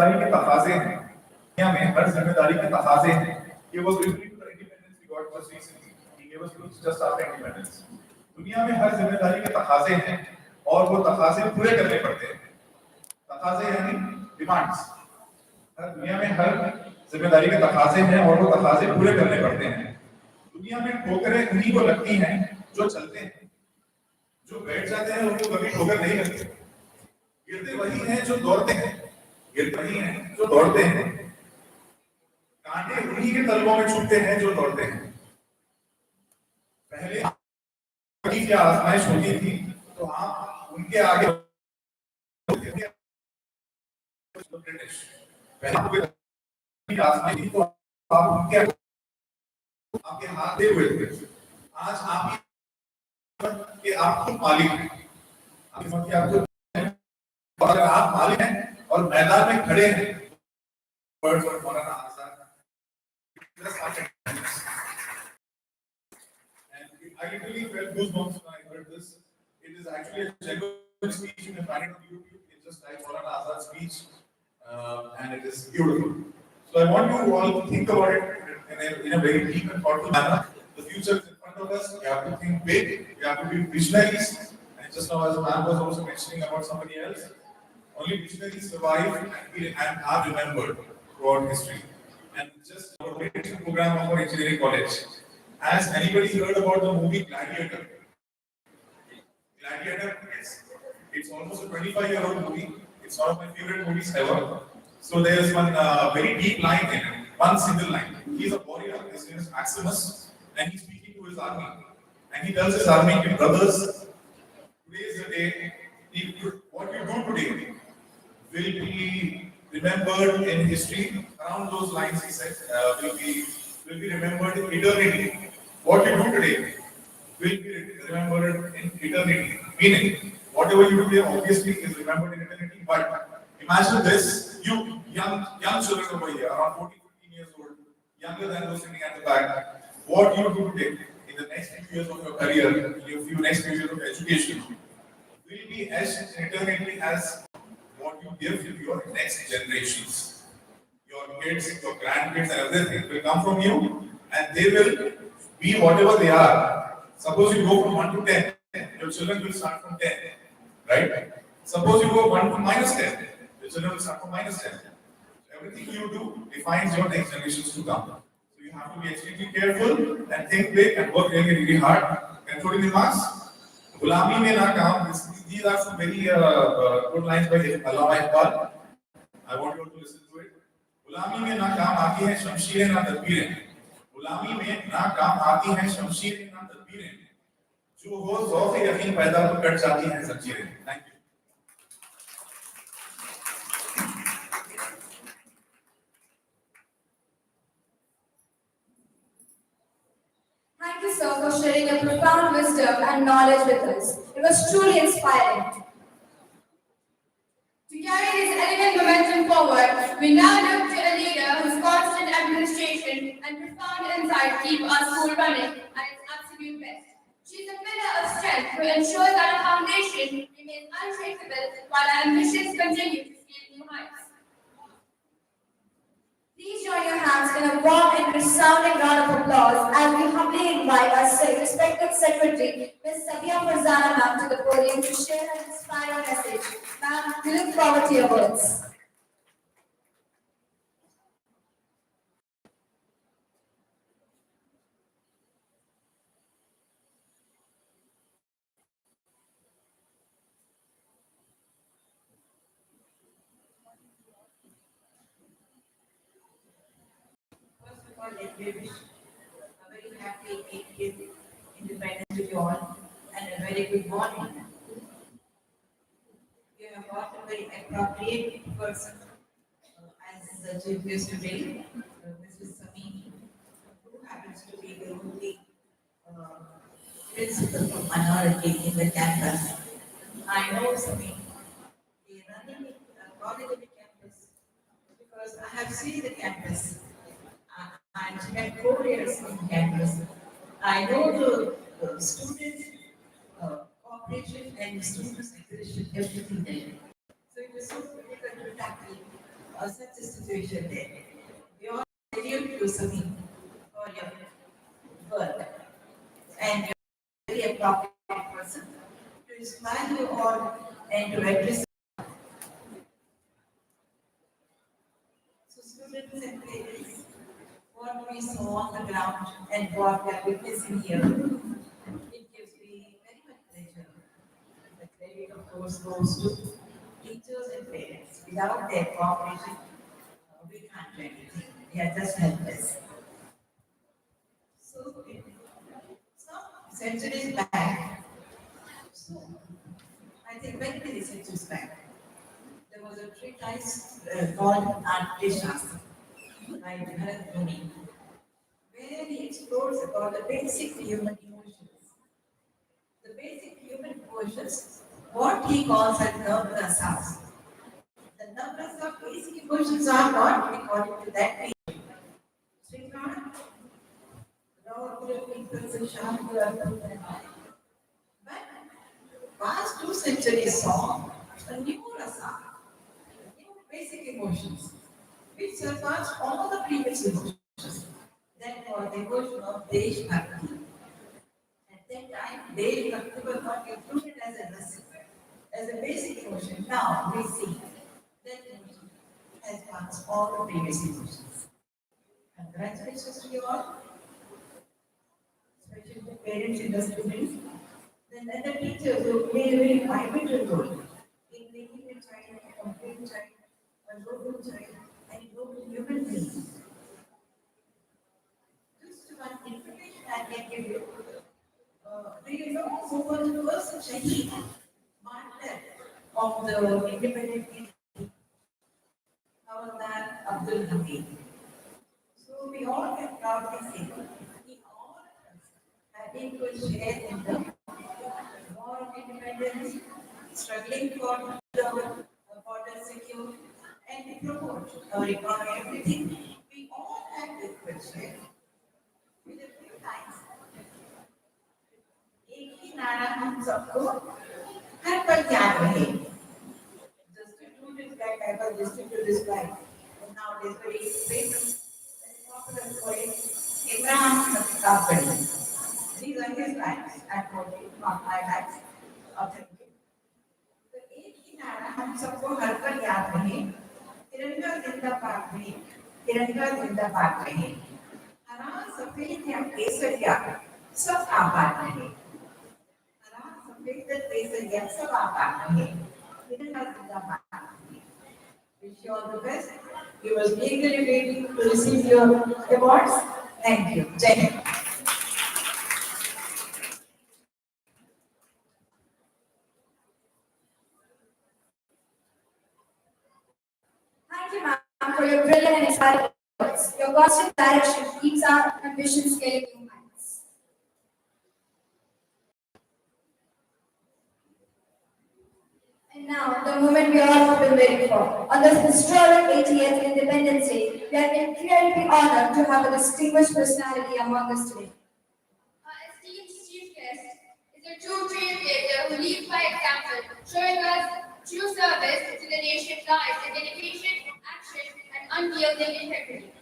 जिम्मेदारी के तकाजे हैं, दुनिया में हर जिम्मेदारी के तकाजे हैं। ये वो independence we got just recently, he gave us just after independence. दुनिया में हर जिम्मेदारी के तकाजे हैं और वो तकाजे पूरे करने पड़ते हैं। तकाजे यानी डिमांड्स। हर दुनिया में हर जिम्मेदारी के तकाजे हैं और वो तकाजे पूरे करने पड़ते हैं। दुनिया में ठोकरें उन्हीं को लगती हैं जो चलते हैं, जो बैठ जाते हैं उनको कभी ठोकर नहीं लगती। गिरते वही हैं जो दौड़ते हैं, गिरते वही हैं जो दौड़ते हैं। कांटे उन्हीं के तलवों में छुपते हैं जो दौड़ते हैं। पहले क्या आजमाइश होती थी तो आप उनके आगे ब्रिटिश पहले आजमाइश थी तो आप उनके आपके हाथ दे हुए थे। आज आप कि आप खुद मालिक हैं, अगर आप मालिक हैं और मैदान में खड़े हैं, Maulana Azad I literally felt goosebumps when I heard this. It is actually a genuine speech. You can find it on YouTube. It's just like Maulana Azad's speech, and it is beautiful. So I want you all to think about it in a very deep and thoughtful manner. The future is in front of us. We have to think big. We have to be visionaries. And just now, as a man was also mentioning about somebody else, only visionaries survive and are remembered throughout history. And just our program of our engineering college. Has anybody heard about the movie Gladiator? Gladiator, yes. It's almost a 25-year-old movie. It's one of my favorite movies ever. So there's one very deep line in it, one single line. He's a warrior, his name is Maximus, and he's speaking to his army. And he tells his army, brothers, today is the day, what we do today will be remembered in history. Around those lines, he said, will be remembered in eternity. What you do today will be remembered in eternity. Meaning, whatever you do today obviously is remembered in eternity. But imagine this, you young children over here, around 14, 15 years old, younger than those sitting at the back, what you do today in the next few years of your career, in your next few years of education, will be as eternity as what you give to your next generations. Your kids, your grandkids, and everything will come from you, and they will be whatever they are. Suppose you go from 1 to 10, your children will start from 10, right? Suppose you go 1 to minus 10, your children will start from minus 10. Everything you do defines your next generations to come. So you have to be extremely careful and think big and work really, really hard. Concluding remarks, Gulami mein na kaam. These are some very good lines by Allama Iqbal. I want you all to listen to it. गुलामी में ना काम आती है शमशीरें ना तदबीरें, गुलामी में ना काम आती है शमशीरें ना तदबीरें, जो हो ज़ौक़ यकीन पैदा तो कट जाती हैं ज़ंजीरें. Thank you. Thank you, sir, for sharing your profound wisdom and knowledge with us. It was truly inspiring. To carry this elegant momentum forward, we now look to a leader whose constant administration and profound insight keep our school running at its absolute best. She is a pillar of strength who ensures that our foundation remains unshakable while our ambitions continue to scale new heights. Please join your hands in a warm and resounding round of applause as we humbly invite our respected secretary, Ms. Sabia Farzana ma'am, to the podium to share her inspiring message. Ma'am, we look forward to your words. Let me wish a very happy 80th Independence to you all and a very good morning. You have got a very appropriate person as the chief guest today, Mrs. Samini, who happens to be the only principal for minority in the campus. I know Samini, the running college of the campus, because I have seen the campus. And she had 4 years on campus. I know the student cooperation and students' aggression, everything there. So it was so difficult to tackle such a situation there. We all salute you, Sami, for your work. And you're a very appropriate person to inspire you all and to address. So, students and parents, what we saw on the ground and what we are witnessing here, it gives me very much pleasure. The credit, of course, goes to teachers and parents. Without their cooperation, we can't do anything. They are just helpless. So, some centuries back, so I think many centuries back, there was a treatise called Arteshastra by Bharat Muni, where he explores about the basic human emotions. The basic human emotions, what he calls as navrasas. The navrasa basic emotions are what according to that page. Srikant, but past 2 centuries saw a new rasa, new basic emotions, which surpass all the previous emotions. That was the emotion of Desh Bhakti. At that time, Desh Bhakti was not included as a rasa, as a basic emotion. Now we see that emotion has passed all the previous emotions. Congratulations to you all, especially the parents and the students. Then the teachers who play a very vital role in making a child a complete child, a noble child, and a noble human being. Just one information I can give you. Do you know who was the first Shaheed martyr of the independent India? Hawaldar Abdul Hamid. So we all can proudly say we all have equal share in the war of independence, struggling for the border secure, and to promote our economy, everything. We all have equal share. With a few lines, एक ही नारा हम सबको हर पल याद रहे. Just to do this back, I was listening to this guy. And nowadays, very famous and popular poet, Imran Kafir. These are his lines. I'm quoting, not my lines. Authentic. तो एक ही नारा हम सबको हर पल याद रहे. तिरंगा जिंदाबाद रहे. तिरंगा जिंदाबाद रहे. हरा सफेद या केसरिया सब आबाद रहे. हरा सफेद या केसरिया सब आबाद रहे. तिरंगा जिंदाबाद रहे. Wish you all the best. You was eagerly waiting to receive your awards. Thank you. Jai Hind. Thank you, ma'am, for your brilliant and inspiring words. Your constant direction keeps our ambitions scaling new heights. And now, the moment we all have been waiting for. On this historic 80th Independence Day, we are incredibly honored to have a distinguished personality among us today. Our esteemed chief guest is a true trailblazer who leads by example, showing us true service to the nation lies in dedication, action, and unyielding integrity.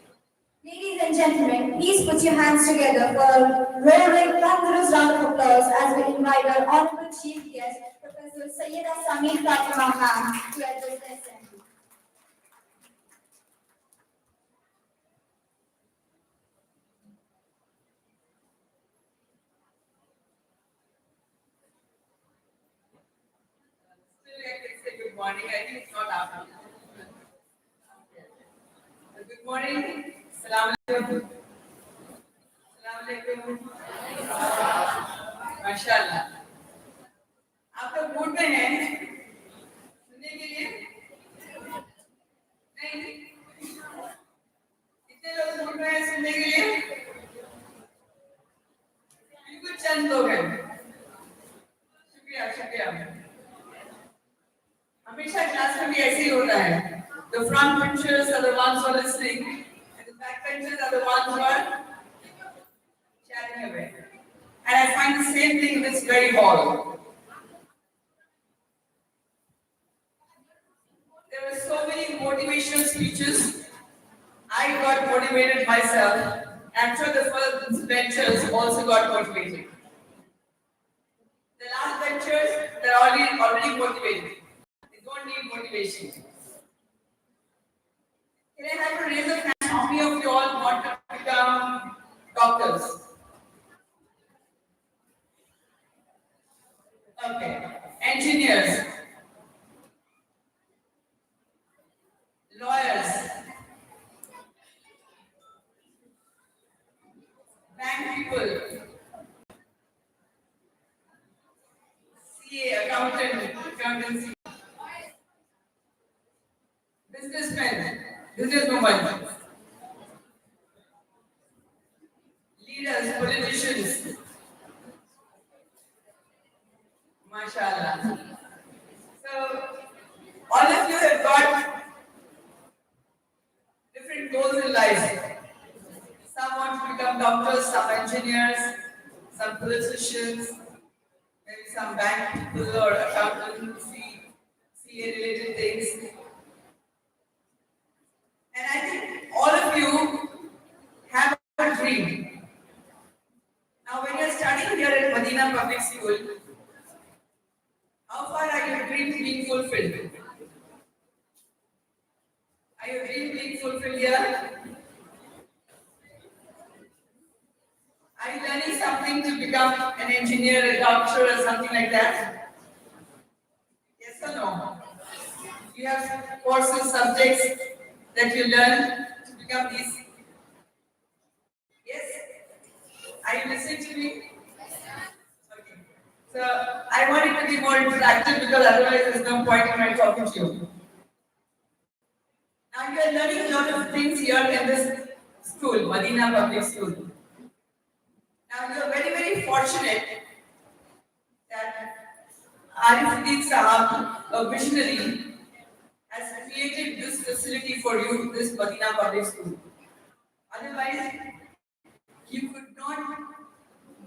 Ladies and gentlemen, please put your hands together for a roaring, thunderous round of applause as we invite our honorable chief guest, Professor Sayyida Samir Fatima ma'am, to address the assembly. Still, I can say good morning. I think it's not afternoon. Good morning. Salam alaikum. Salam alaikum. माशाल्लाह. आप लोग mood में हैं सुनने के लिए? नहीं? कितने लोग मूड में हैं सुनने के लिए? बिल्कुल चंद लोग हैं. शुक्रिया, शुक्रिया. हमेशा क्लास में भी ऐसे ही होता है. The front benchers are the ones who are listening, and the back benchers are the ones who are chatting away. And I find the same thing in this very hall. There There were so many motivational speeches. I got motivated myself. I'm sure the first benchers also got motivated. The last benchers, they're already motivated. They don't need motivation. Can I have a raise of hands? How many of you all want to become doctors? Okay. Engineers. Lawyers. Bank people. CA, accountancy. Businessmen, businesswomen. Leaders, politicians. MashaAllah. So, all of you have got different goals in life. Some want to become doctors, some engineers, some politicians, maybe some bank people or accountancy, CA related things. And I think all of you have a dream. Now, when you're studying here at Medina Public School, how far are your dreams being fulfilled? Are your dreams being fulfilled here? Are you learning something to become an engineer, a doctor, or something like that? Yes or no? Do you have courses, subjects that you learn to become these? Yes? Are you listening to me? Okay. So I want it to be more interactive because otherwise there's no point in my talking to you. Now you are learning a lot of things here in this school, Medina Public School. Now you are very, very fortunate that Arifuddin Sahab, a visionary, has created this facility for you, this Medina Public School. Otherwise, you could not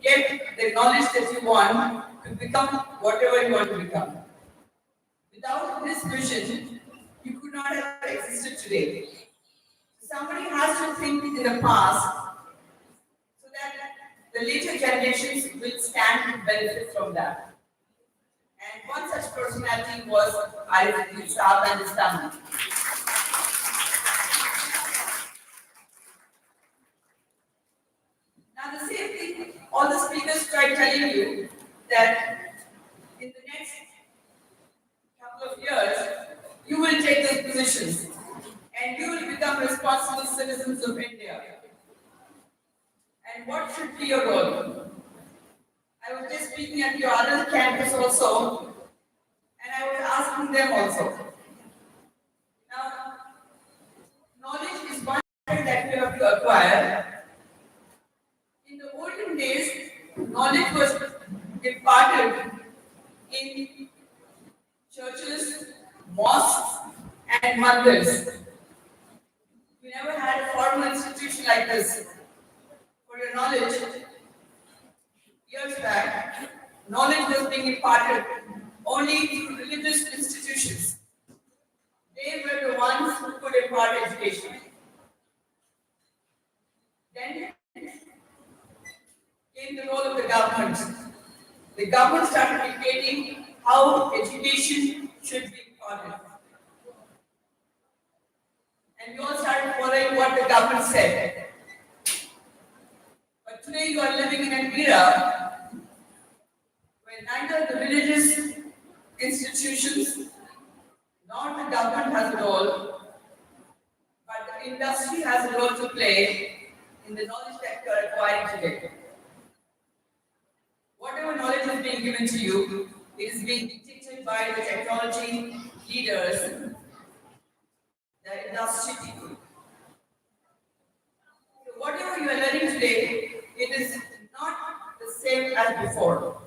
get the knowledge that you want to become whatever you want to become. Without this vision, you could not have existed today. Somebody has to think in the past so that the later generations will stand to benefit from that. And one such personality was Arifuddin Sahab and his family. Now the same thing, all the speakers tried telling you that in the next couple of years, you will take those positions and you will become responsible citizens of India. And what should be your role? I was just speaking at your other campus also, and I was asking them also. Now, knowledge is one thing that you have to acquire. In the olden days, knowledge was imparted in churches, mosques, and mandirs. We never had a formal institution like this. For your knowledge, years back, knowledge was being imparted only through religious institutions. They were the ones who could impart education. Then came the role of the government. The government started dictating how education should be imparted. And we all started following what the government said. But today you are living in an era where neither the religious institutions nor the government has a role, but the industry has a role to play in the knowledge that you are acquiring today. Whatever knowledge is being given to you, it is being dictated by the technology leaders, the industry people. So whatever you are learning today, it is not the same as before.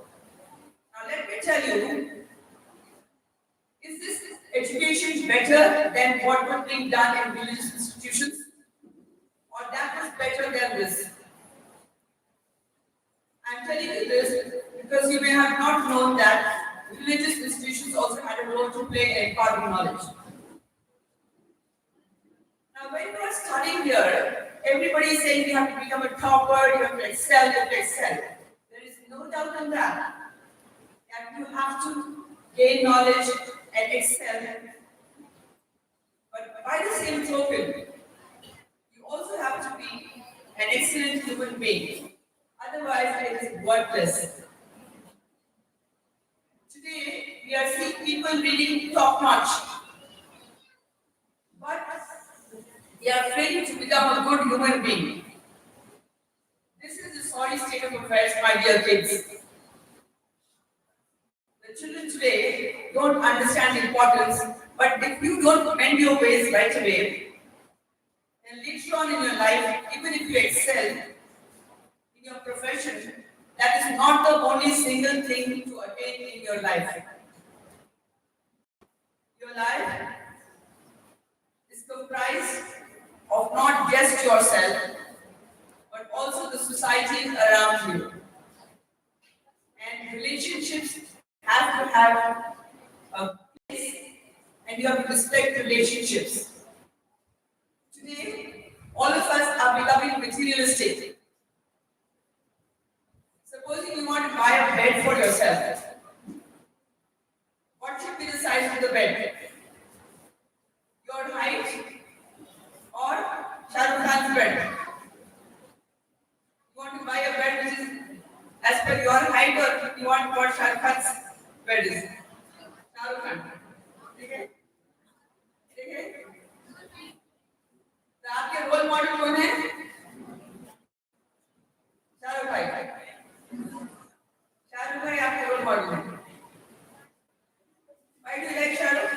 Now let me tell you, is this education better than what was being done in religious institutions? Or that was better than this? I'm telling you this because you may have not known that religious institutions also had a role to play in imparting knowledge. Now, when you are studying here, everybody is saying you have to become a topper, you have to excel, you have to excel. There is no doubt on that. That you have to gain knowledge and excel. But by the same token, you also have to be an excellent human being. Otherwise, it is worthless. Today, we are seeing people reading top notch, but they are failing to become a good human being. This is the sorry state of affairs, my dear kids. The children today don't understand the importance, but if you don't mend your ways right away, then later on in your life, even if you excel in your profession, that is not the only single thing to attain in your life. Your life is comprised of not just yourself, but also the society around you. And relationships have to have a place, and you have to respect relationships. Today, all of us are becoming materialistic. Supposing you want to buy a bed for yourself, what should be the size of the bed? Your height or Shah Rukh Khan's bed? You want to buy a bed which is as per your height, or you want what Shah Rukh Khan's bed is? Shah Rukh Khan. Okay? Okay? तो आपके role model कौन है? शाहरुख भाई। शाहरुख भाई आपके role model हैं। Why do you like Shahrukh?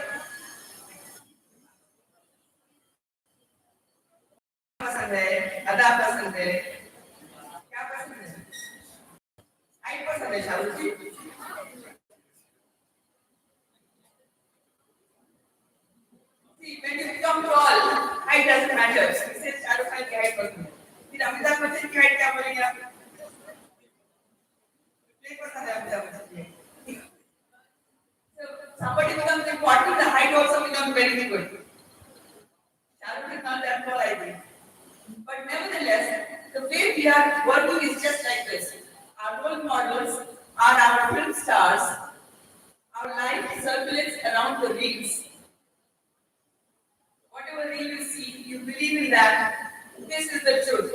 पसंद है, अदा पसंद है, क्या पसंद है? हाइट पसंद है शाहरुख की। See, when you become tall, height doesn't matter. He says Shahrukh Khan की height पसंद है। फिर अमिताभ बच्चन की height क्या बोलेंगे आप? नहीं पसंद है अमिताभ बच्चन की। So somebody becomes important, the height also becomes very good. Shahrukh is not that tall, I think. But nevertheless, the way we are working is just like this. Our role models are our film stars. Our life circulates around the reels. Whatever reel you see, you believe in that. This is the truth.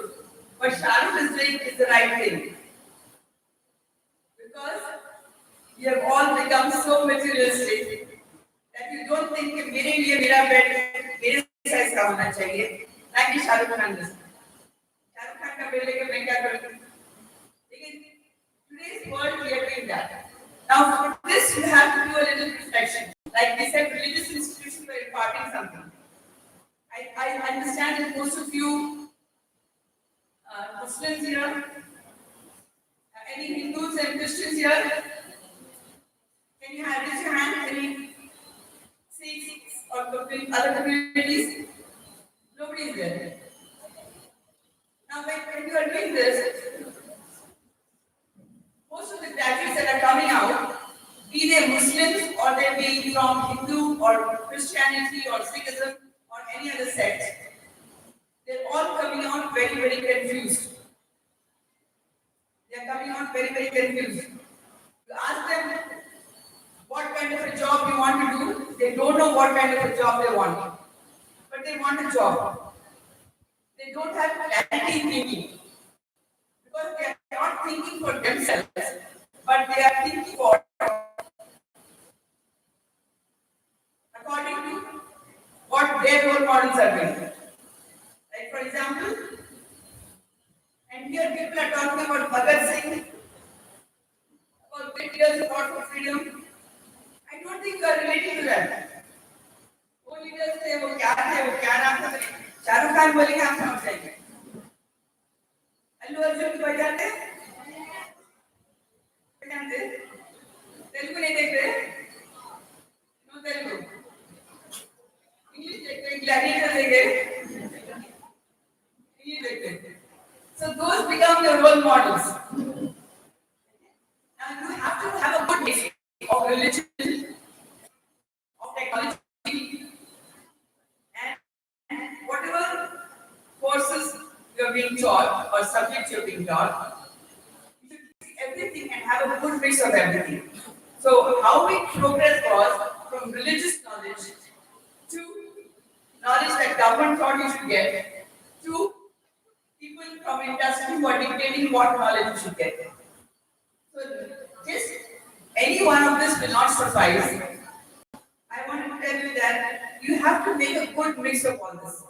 What Shahrukh is doing is the right thing. Because we have all become so materialistic that you don't think कि मेरे लिए मेरा bed मेरे size का होना चाहिए, ना कि शाहरुख खान जैसा। शाहरुख खान का बेड लेकर मैं क्या करूँ? लेकिन today's world we are doing that. Now for this you have to do a little reflection. Like we said, religious institutions were imparting something. I understand that most of you Muslims here, any Hindus and Christians here, can you raise your hand? Any Sikhs or other communities? Nobody is there. Now, when you are doing this, most of the graduates that are coming out, be they Muslims or they be from Hindu or Christianity or Sikhism or any other sect, they're all coming out very, very confused. They are coming out very, very confused. You ask them what kind of a job you want to do, they don't know what kind of a job they want. But they want a job. They don't have clarity in thinking. Because they are not thinking for themselves, but they are thinking for according to what their role models are doing. Like for example, and here people are talking about Bhagat Singh, about 20 years of fought for freedom. I don't think you are relating to that. वो leaders थे, वो क्या नाम था? शाहरुख खान बोलेंगे आप समझ जाएंगे। अल्लू अर्जुन की बजाते हैं? जानते? तेलुगु नहीं देख रहे? नो तेलुगु। इंग्लिश देखते हैं, ग्लैडिएटर देखे? इंग्लिश देखते हैं। So those become your role models. Now you have to have a good basic of religion, of technology, and whatever being taught or subject you're being taught, you should see everything and have a good mix of everything. So how we progress was from religious knowledge to knowledge that government thought you should get to people from industry who are dictating what knowledge you should get. So just any one of this will not suffice. I want to tell you that you have to make a good mix of all this.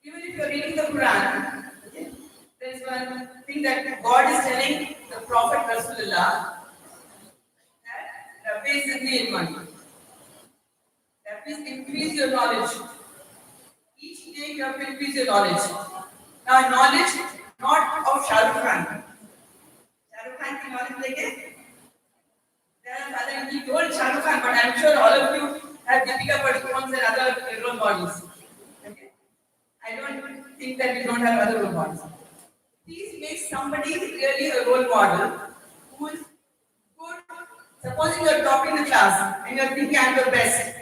Even if you're reading the Quran, okay, there's one thing that God is telling the Prophet Rasulullah that basically in money. That means increase your knowledge. Each day you have to increase your knowledge. Now knowledge not of Shah Rukh Khan. Shah Rukh Khan ki knowledge leke? There are other, he told Shah Rukh Khan, but I'm sure all of you have Deepika Padukone and other role models. Okay? I don't think that you don't have other role models. Please make somebody really a role model who is good. Supposing you're topping the class and you're thinking I'm the best.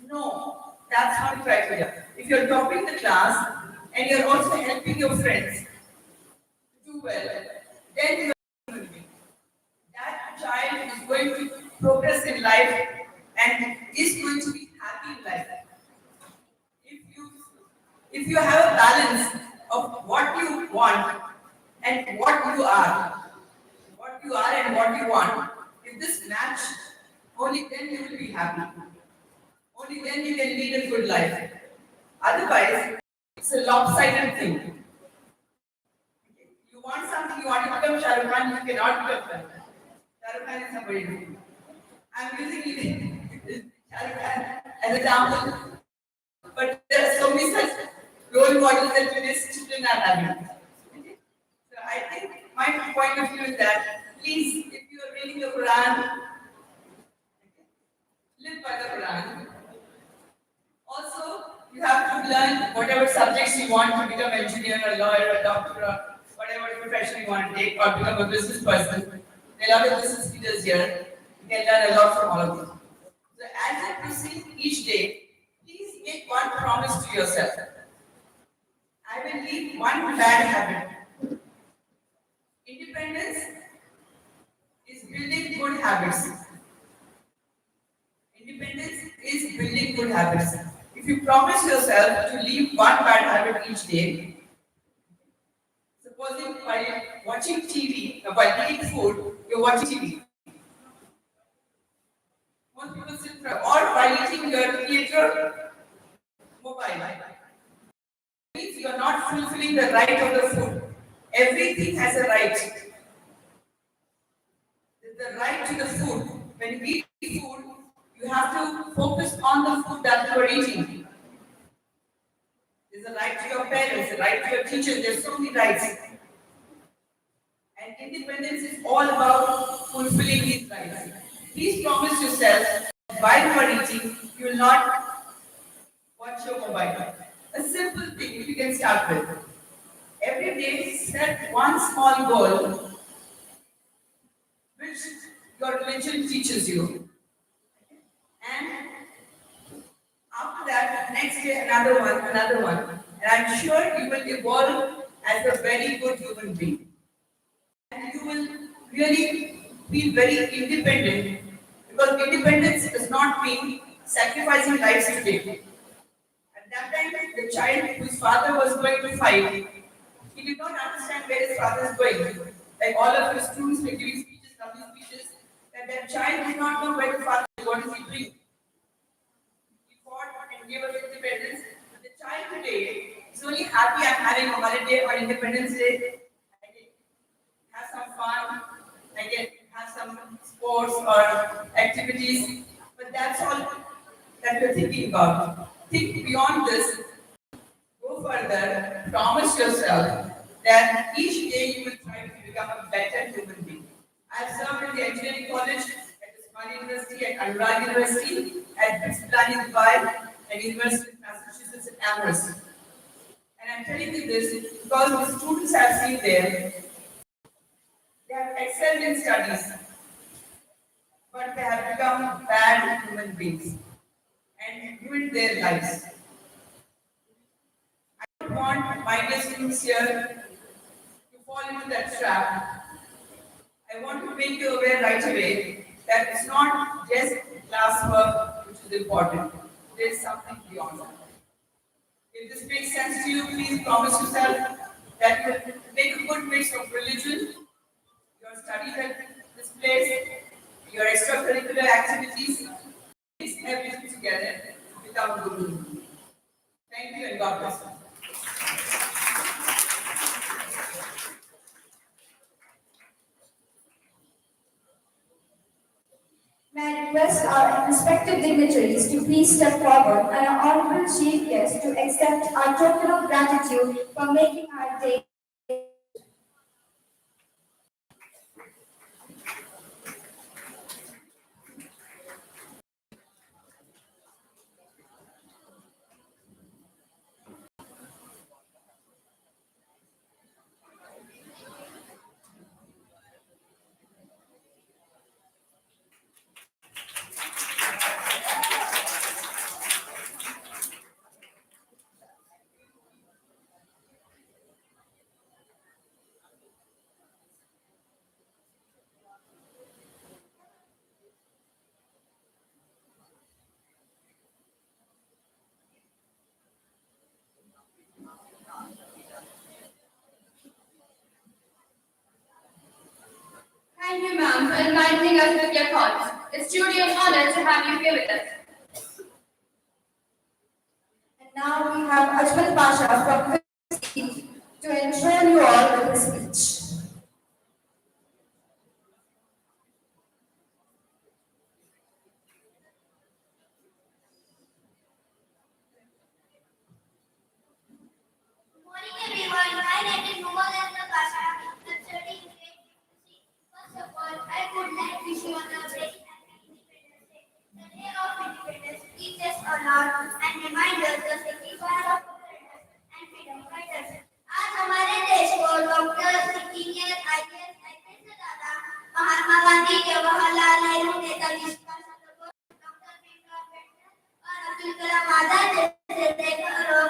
No, that's not the criteria. If you're topping the class and you're also helping your friends do well, then you are that child is going to progress in life and is going to be happy in life. If you have a balance of what you want and what you are and what you want, if this match, only then you will be happy. Only then you can lead a good life. Otherwise, it's a lopsided thing. You want something, you want to become Shah Rukh Khan, you cannot become Shah Rukh Khan. Shah Rukh Khan is somebody different. I'm using Shah Rukh Khan as an example, but there are so many such role models that today's children are having. Okay? So I think my point of view is that please, if you are reading the Quran, live by the Quran. Also, you have to learn whatever subjects you want to become an engineer, a lawyer, a doctor, or whatever profession you want to take, or become a business person. There are a lot of business leaders here. You can learn a lot from all of them. So as you proceed each day, please make one promise to yourself. I will leave one bad habit. Independence is building good habits. Independence is building good habits. If you promise yourself to leave one bad habit each day, supposing while watching TV, while eating food, you're watching TV. Most people sit or while eating your mobile. Means you are not fulfilling the right of the food. Everything has a right. The right to the food. When you eat food, you have to focus on the food that you are eating. There's a right to your parents, a right to your teachers. There's so many rights. And independence is all about fulfilling these rights. Please promise yourself that while you are eating, you will not watch your mobile. A simple thing you can start with. Every day, set one small goal which your religion teaches you. And after that, next day, another one. And I'm sure you will evolve as a very good human being. And you will really be very independent, because independence does not mean sacrificing lives today. At that time, the child whose father was going to fight, he did not understand where his father is going. Like all of his students were giving speeches, lovely speeches, that child did not know where the father is, what is he doing. He fought and gave us independence. But the child today is only happy I'm having a holiday on Independence Day. I can have some fun, I can have some sports or activities, but that's all that we're thinking about. Think beyond this, go further, promise yourself that each day you will try to become a better human being. I've served in the engineering college, at Usmania University, at Anurag University, at BITS Planning Dubai, and University of Massachusetts at Amherst. And I'm telling you this because the students I've seen there, they have excelled in studies, but they have become bad human beings and ruined their lives. I don't want my dear students here to fall into that trap. I want to make you aware right away that it's not just classwork which is important. There is something beyond that. If this makes sense to you, please promise yourself that you will make a good mix of religion, your studies at this place, your extracurricular activities, mix everything together without guru. Thank you and God bless you. May I request our respective dignitaries to please step forward and our honorable chief guest to accept our token of gratitude for making our day. Thank you, ma'am, for enlightening us with your thoughts. It's truly an honor to have you here with us. And now we have Ajmal Pasha from Fifth to enthrall you all with his speech. Good morning everyone, my name is Mohammad Aslam Pasha. I'm studying grade 6. First of all, I would like to wish you all a very happy Independence Day. The day of independence teaches us our and reminds us the sacrifice of foreigners and freedom fighters. आज हमारे देश को doctor, engineer, IAS, IPS से ज्यादा Mahatma Gandhi, Jawaharlal Nehru, Netaji Subhash Chandra Bose, doctor Bhimrao Ambedkar और अब्दुल कलाम आजाद जैसे लेखकों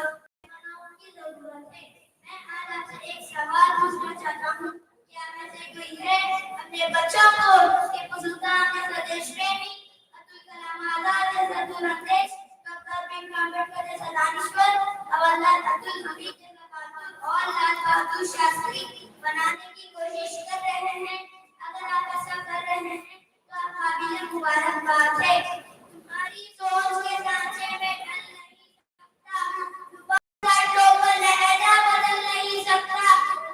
की जरूरत है। मैं आज आपसे एक सवाल पूछना चाहता हूँ, क्या मैं से कोई है अपने बच्चों को टीपू सुल्तान जैसा देशप्रेमी, अब्दुल कलाम आजाद जैसा दूरंदेश, डॉक्टर भीमराव अम्बेडकर जैसा दानिश्वर, जवाहरलाल अब्दुल हमीद जैसा बहादुर और लाल बहादुर शास्त्री बनाने की कोशिश कर रहे हैं? अगर आप ऐसा कर रहे हैं तो आप काबिल मुबारकबाद है। तुम्हारी सोच के सांचे में ढल नहीं सकता, टोपा लहजा बदल नहीं सकता,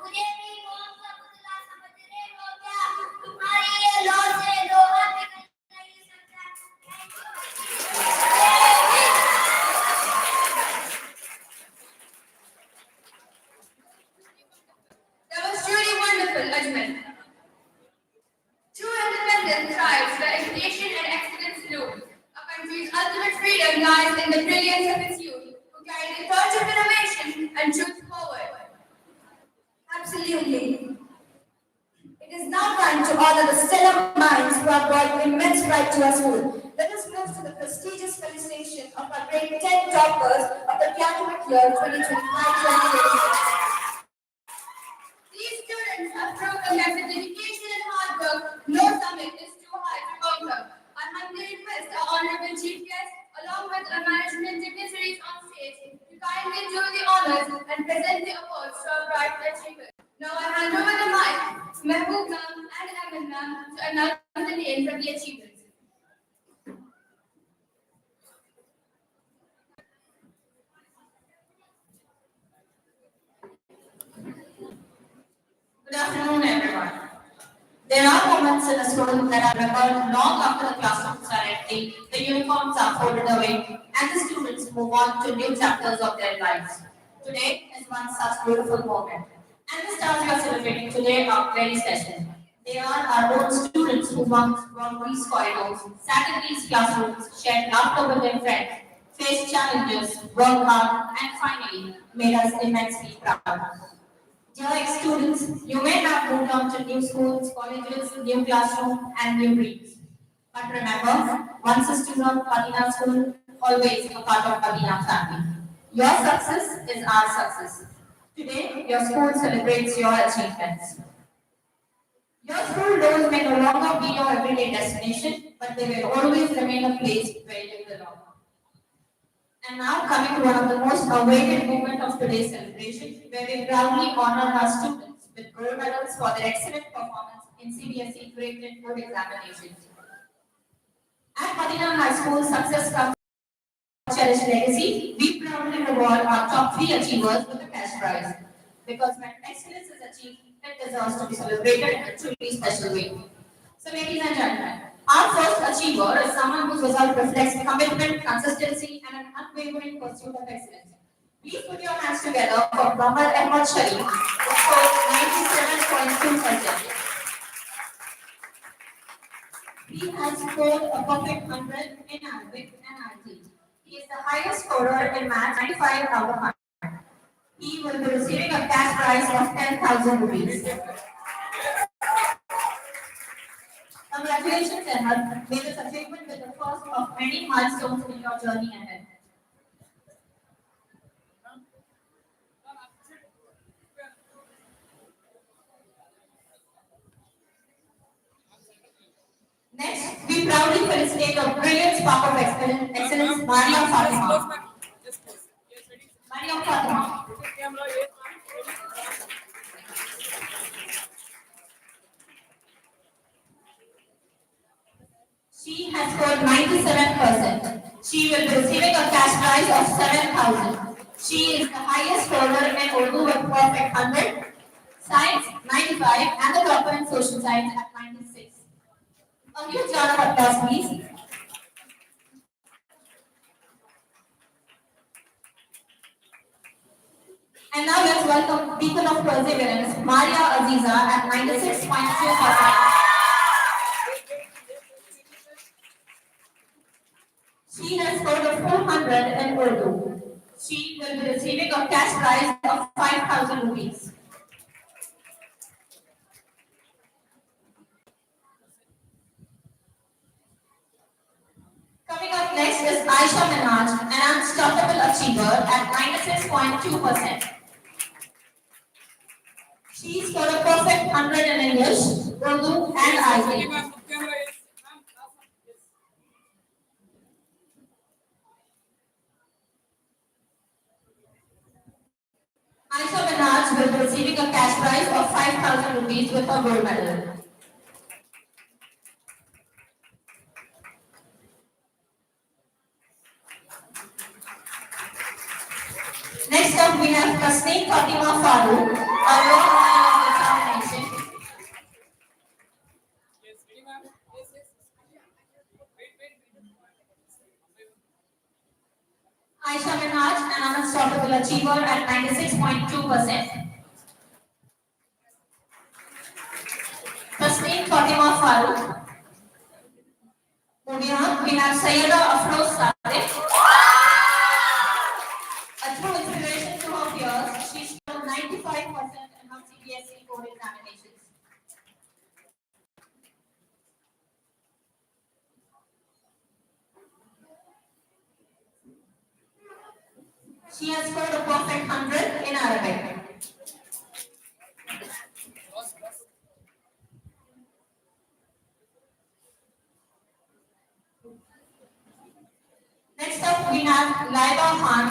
मुझे भी कौन सा पुतला समझ रहे हो क्या? तुम्हारी ये लौ से लोहा पिघल नहीं सकता। That was truly wonderful, Ajmal. True independence thrives where education and excellence bloom. A country's ultimate freedom lies in the brilliance of its youth, who carry the torch of innovation and truth forward. Absolutely. It is now time to honor the stellar minds who have brought immense pride to our school. Let us move to the prestigious felicitation of our grade 10 toppers of the academic year 2025-2026. These students have proven that with dedication and hard work, no summit is too high to conquer. I humbly request our honorable chief guest, along with our management dignitaries on stage, to kindly do the honors and present the awards to our bright achievers. Now I hand over the mic to Mehboob ma'am and Amin ma'am to announce the names of the achievers. Good afternoon, everyone. There are moments in a school that are remembered long after the classrooms are empty, the uniforms are folded away, and the students move on to new chapters of their lives. Today is one such beautiful moment. And the stars we are celebrating today are very special. They are our own students who walked these corridors, sat in these classrooms, shared laughter with their friends, faced challenges, worked hard, and finally made us immensely proud. Dear ex-students, you may have moved on to new schools, colleges, new classrooms, and new dreams. But remember, once a student of Padina School, always a part of Padina family. Your success is our success. Today, your school celebrates your achievements. Your school doors may no longer be your everyday destination, but they will always remain a place where you belong. And now coming to one of the most awaited moments of today's celebration, where we proudly honor our students with gold medals for their excellent performance in CBSE graded board examinations. At Madina High School, success comes from cherished legacy. We proudly reward our top 3 achievers with a cash prize. Because when excellence is achieved, it deserves to be celebrated in a truly special way. So, ladies and gentlemen, our first achiever is someone whose result reflects commitment, consistency, and an unwavering pursuit of excellence. Please put your hands together for Muhammad Ahmad Sharif, who scored 97.2%. He has scored a perfect 100 in Arabic and IT. He is the highest scorer in math, 95 out of 100. He will be receiving a cash prize of 10,000 rupees. Congratulations, Ahmed. May this achievement be the first of many milestones in your journey ahead. Next, we proudly felicitate a brilliant spark of excellence, Maria Fatima. Maria Fatima. She has scored 97%. She will be receiving a cash prize of 7,000. She is the highest scorer in Urdu with perfect 100, Science 95, and the topper in Social Science at 96. A huge round of applause, please. And now let's welcome Beacon of Perseverance, Maria Aziza at 96.2%. She has scored a 400 in Urdu. She will be receiving a cash prize of 5,000 rupees. Coming up next is Aisha Minaj, an unstoppable achiever at 96.2%. She scored a perfect 100 in English, Urdu, and IT. Aisha Minaj will be receiving a cash prize of 5,000 rupees with a gold medal. Next up, we have Tasneem Fatima Farooq, a role model of determination. Aisha Minaj, an unstoppable achiever at 96.2%. Tasneem Fatima Farooq. Moving on, we have Sayyida Afroz Sadeh. A true inspiration to her peers, she scored 95% in her CBSE board examinations. She has scored a perfect 100 in Arabic. Next up, we have Laiba Khan,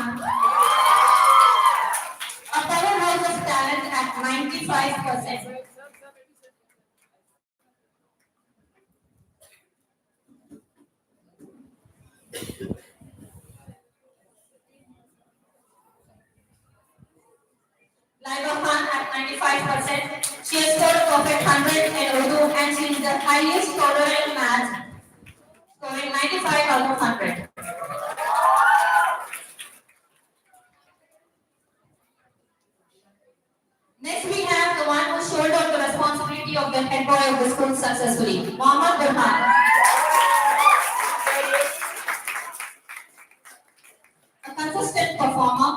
a powerhouse of talent at 95%. Laiba Khan at 95%. She has scored a perfect 100 in Urdu and she is the highest scorer in math, scoring 95 out of 100. Next, we have the one who shouldered the responsibility of the head boy of the school successfully, Mohammad Burhan. A consistent performer.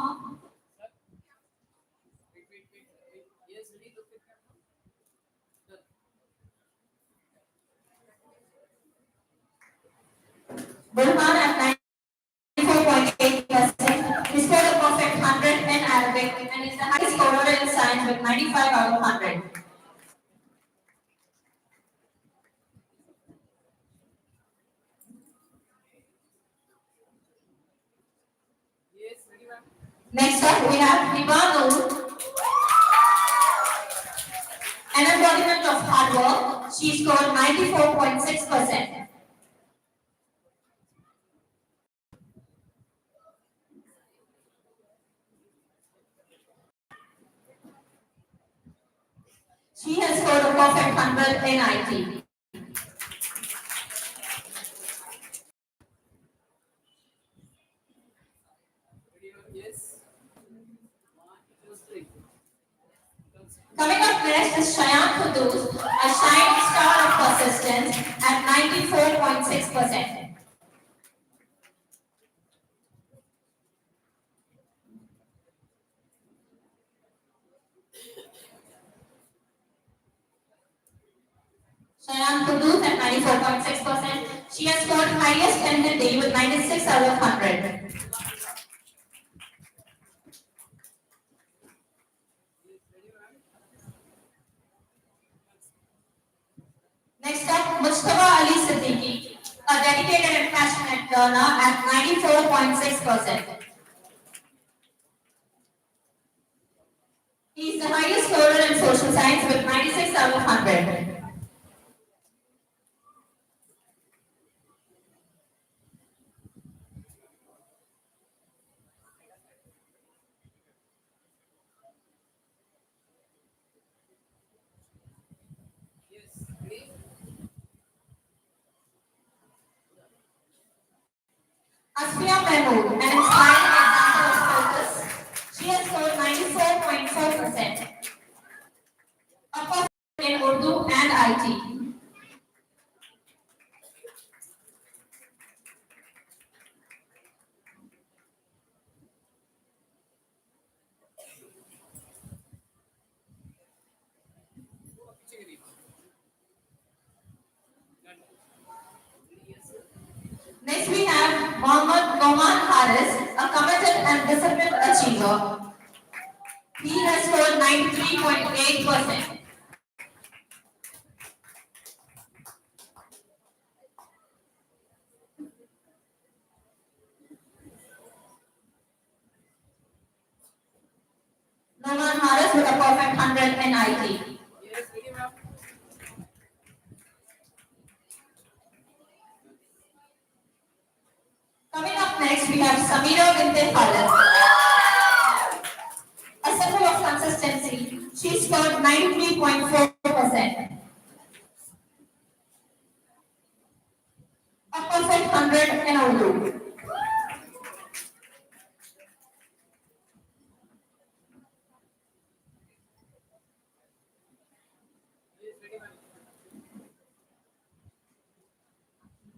Burhan at 94.8%. He scored a perfect 100 in Arabic and is the highest scorer in science with 95 out of 100. Yes, very well. Next up, we have Hibanu, an embodiment of hard work. She scored 94.6%. She has scored a perfect 100 in IT. Very well. Yes. 1, 2, 3. Coming up next is Shayan Kudus, a shining star of persistence at 94.6%. Shayan Kudus at 94.6%. She has scored highest in the day with 96 out of 100. Next up, Mustafa Ali Siddiqui, a dedicated and passionate learner at 94.6%. He is the highest scorer in social science with 96 out of 100. Yes, ready? Asfiya Mahmood, an inspiring example of focus. She has scored 94.4%. A perfect in Urdu and IT. Next we have Mohammad Noman Haris, a committed and disciplined achiever. He has scored 93.8%. Noman Haris with a perfect 100 in IT. Yes, very well. Coming up next, we have Samira Binte Khalid, a symbol of consistency. She scored 93.4%. A perfect 100 in Urdu. Yes, very well.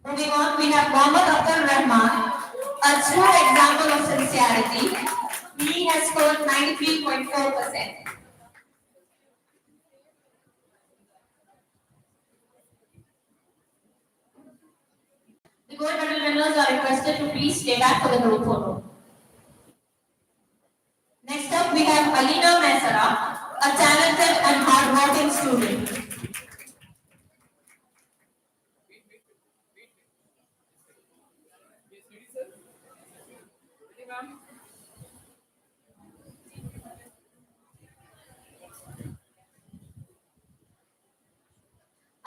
Moving on, we have Mohammad Abdul Rahman, a true example of sincerity. He has scored 93.4%. The gold medal winners are requested to please stay back for the group photo. Next up, we have Alina Mesara, a talented and hardworking student. Yes, ready, sir? Ready, ma'am?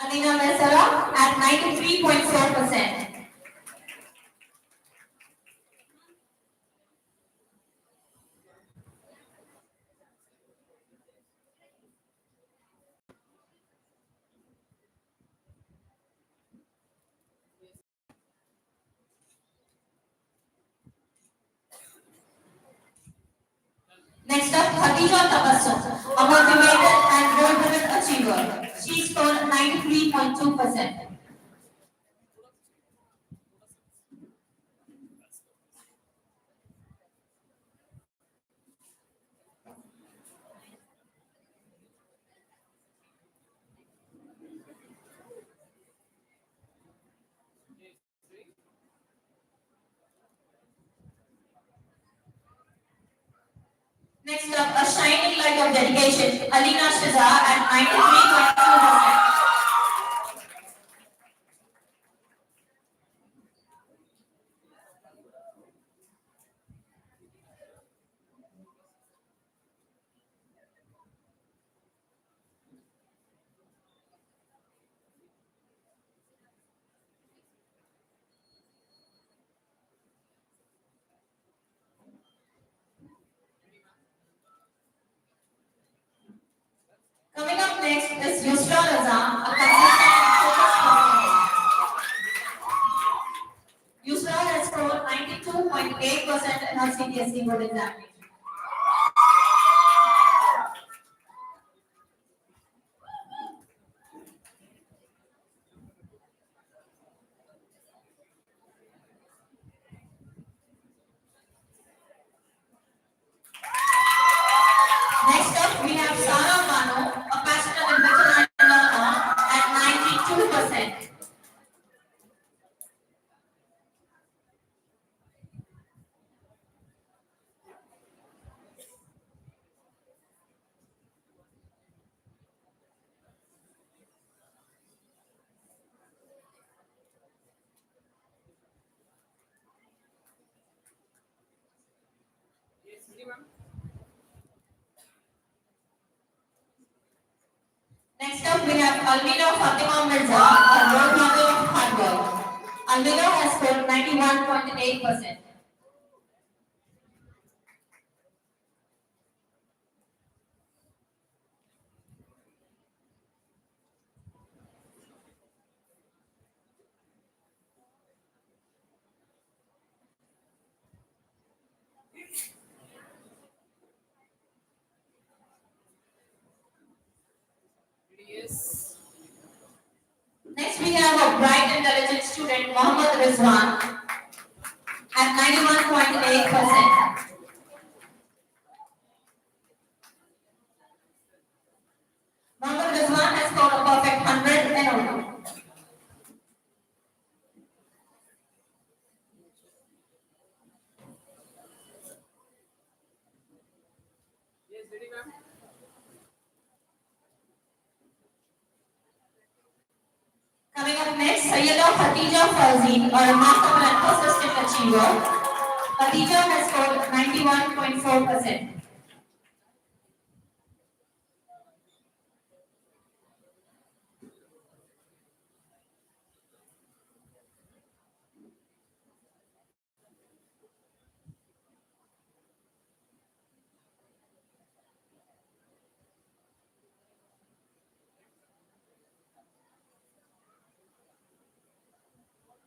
Alina Mesara at 93.4%. Next up, Khadija Tabassum, a motivated and goal-driven achiever. She scored 93.2%. Next up, a shining light of dedication, Alina Shiza at 93.2%. Coming up next is Yusra Raza, a consistent and focused performer. Yusra has scored 92.8% in her CBSE board examination. Next up, we have Sara Bano, a passionate and veteran learner at 92%. Yes, ma'am. Next up, we have Almina Fatima Mirza, a role model of hard work. Almina has scored 91.8%. Yes. Next, we have a bright, intelligent student, Mohammad Rizwan, at 91.8%. Mohammad Rizwan has scored a perfect 100 in all. Yes, ready, ma'am. Coming up next, Sayyida Khatija Fauzi, a remarkable and persistent achiever. Khatija has scored 91.4%.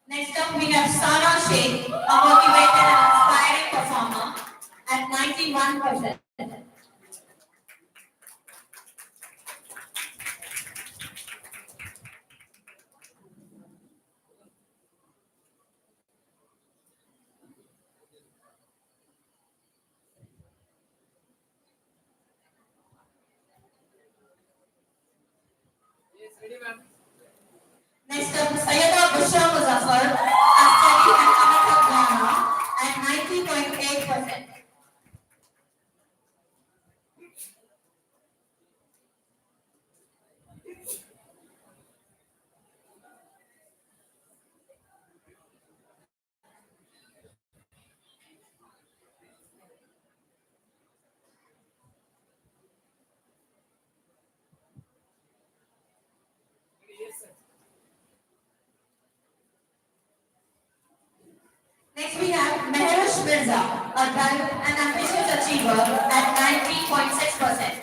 Next up, we have Sara Sheikh, a motivated and inspiring performer, at 91%. Yes, ready, ma'am. Next up, Sayyida Bushra Muzaffar, a steady and committed learner, at 90.8%. Yes, sir. Next, we have Meherush Mirza, a bright and ambitious achiever, at 90.6%.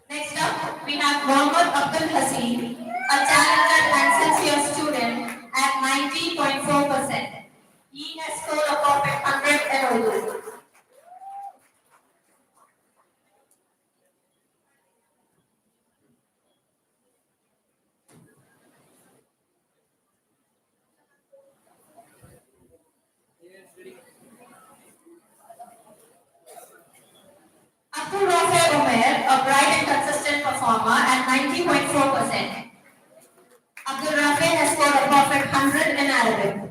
Next up, we have Mohammad Abdul Haseem, a talented and sincere student, at 90.4%. He has scored a perfect 100 in Urdu. Yes. a bright and consistent performer at 90.4%. Abdul Rafi has scored a perfect 100 in Arabic.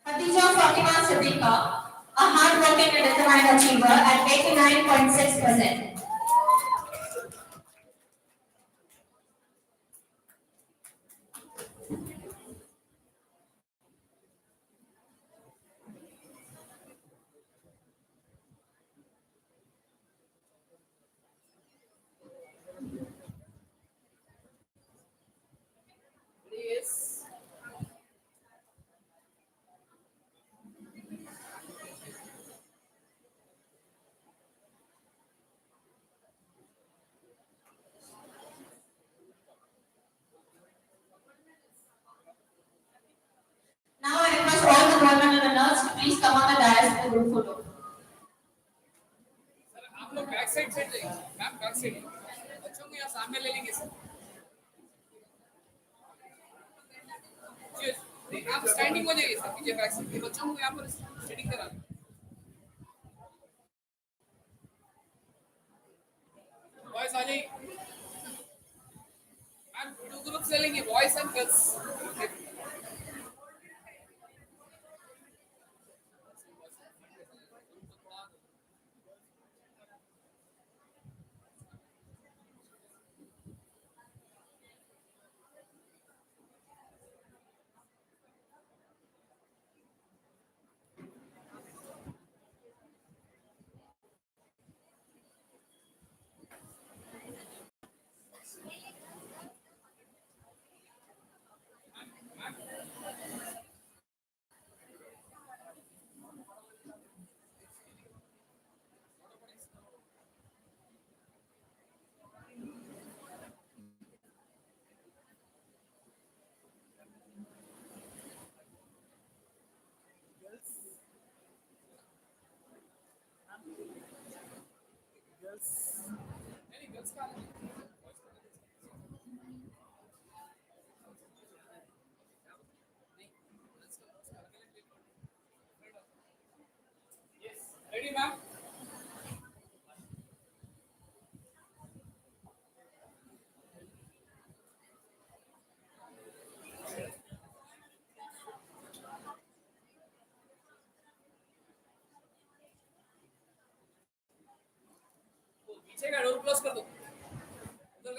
Khadija Fatima Siddiqa, a hardworking and determined achiever at 89.6%. Yes. Now I request all the gold medal winners to please come on the dais for the group photo. Sir आप लोग back side से जाइए ma'am back side बच्चों को यहाँ सामने ले लेंगे सर जी नहीं, आप स्टैंडिंग हो जाइए सर पीछे बैक साइड बच्चों को यहाँ पर स्टैंडिंग करा बॉयज आ जाइए मैम टू ग्रुप्स ले लेंगे बॉयज एंड गर्ल्स नहीं गर्ल्स का रेडी मैम पीछे का डोर क्लोज कर दो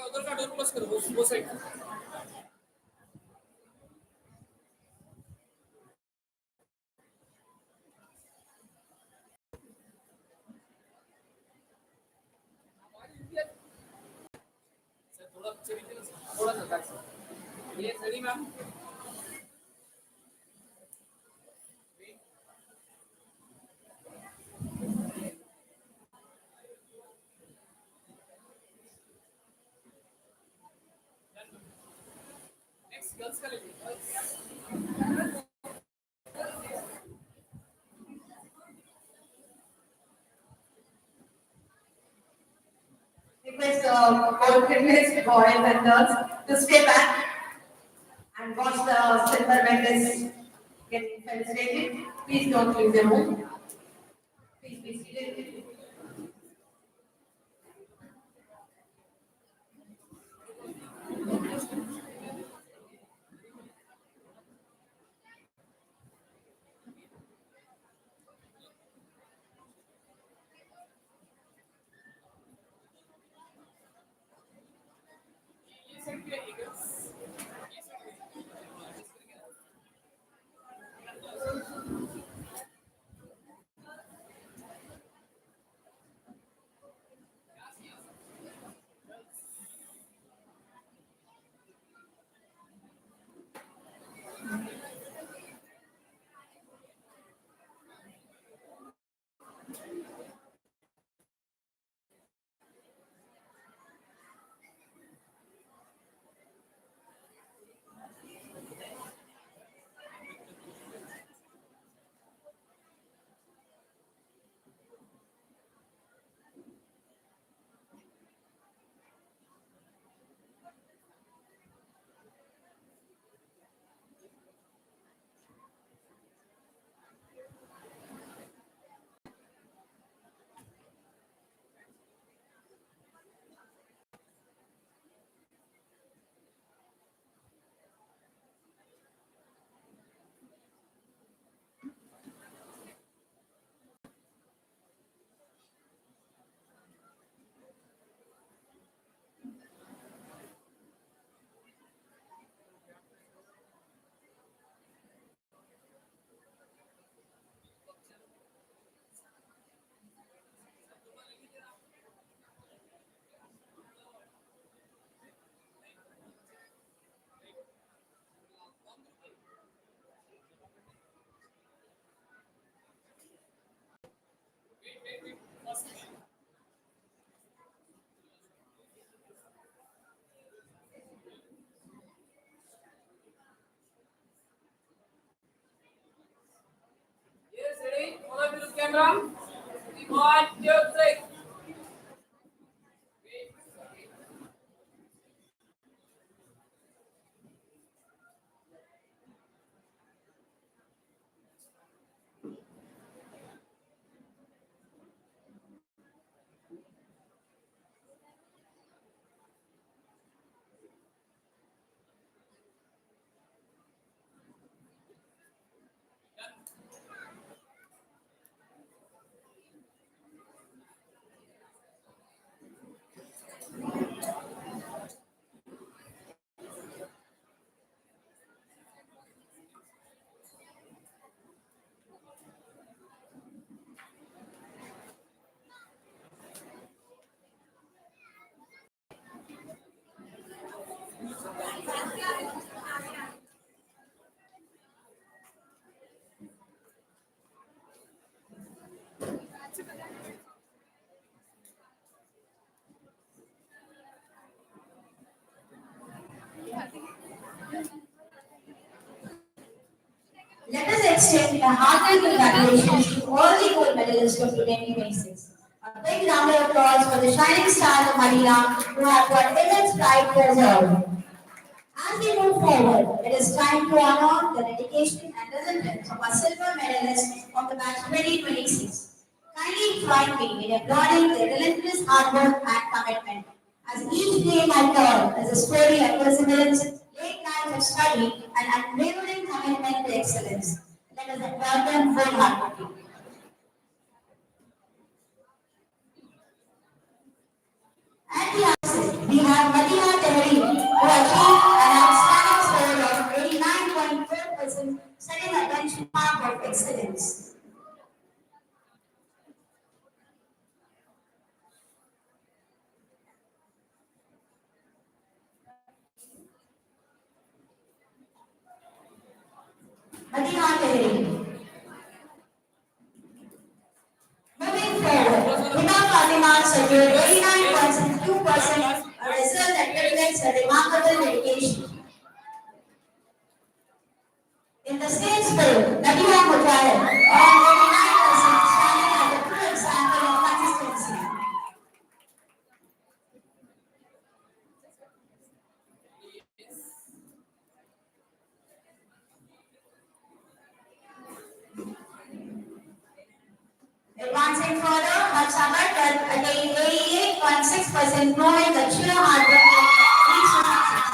उधर का डोर क्लोज करो वो साइड सर थोड़ा पीछे थोड़ा सा बैक साइड ये रेडी मैम नेक्स्ट गर्ल्स का ले लीजिए Request all privileged boys and girls to stay back and watch the silver medals getting felicitated. Please don't leave the room. Please be seated. ये side पे आइए girls camera. 1, 2, 3. Let us extend a hearty congratulations to all the gold medalists of 2026. A big round of applause for the shining stars of Manila who have brought immense pride to us all. As we move forward, it is time to honor the dedication and resilience of our silver medalists of the batch 2026. Kindly join me in applauding their relentless hard work and commitment. As each day I turn is a story of perseverance, late nights of study, and unwavering commitment to excellence. Let us applaud them wholeheartedly. At the outset, we have Madina Tehri, who achieved an outstanding score of 89.4%, setting a benchmark of excellence. Madina Tehri. Moving forward, Hima Fatima secured 89.2%, a result that reflects a remarkable dedication. In the same spirit, Nadia Mujahid earned 89%, standing as a true example of consistency. Advancing further, Hafsa attained 88.6%, proving the sheer hard work of each success.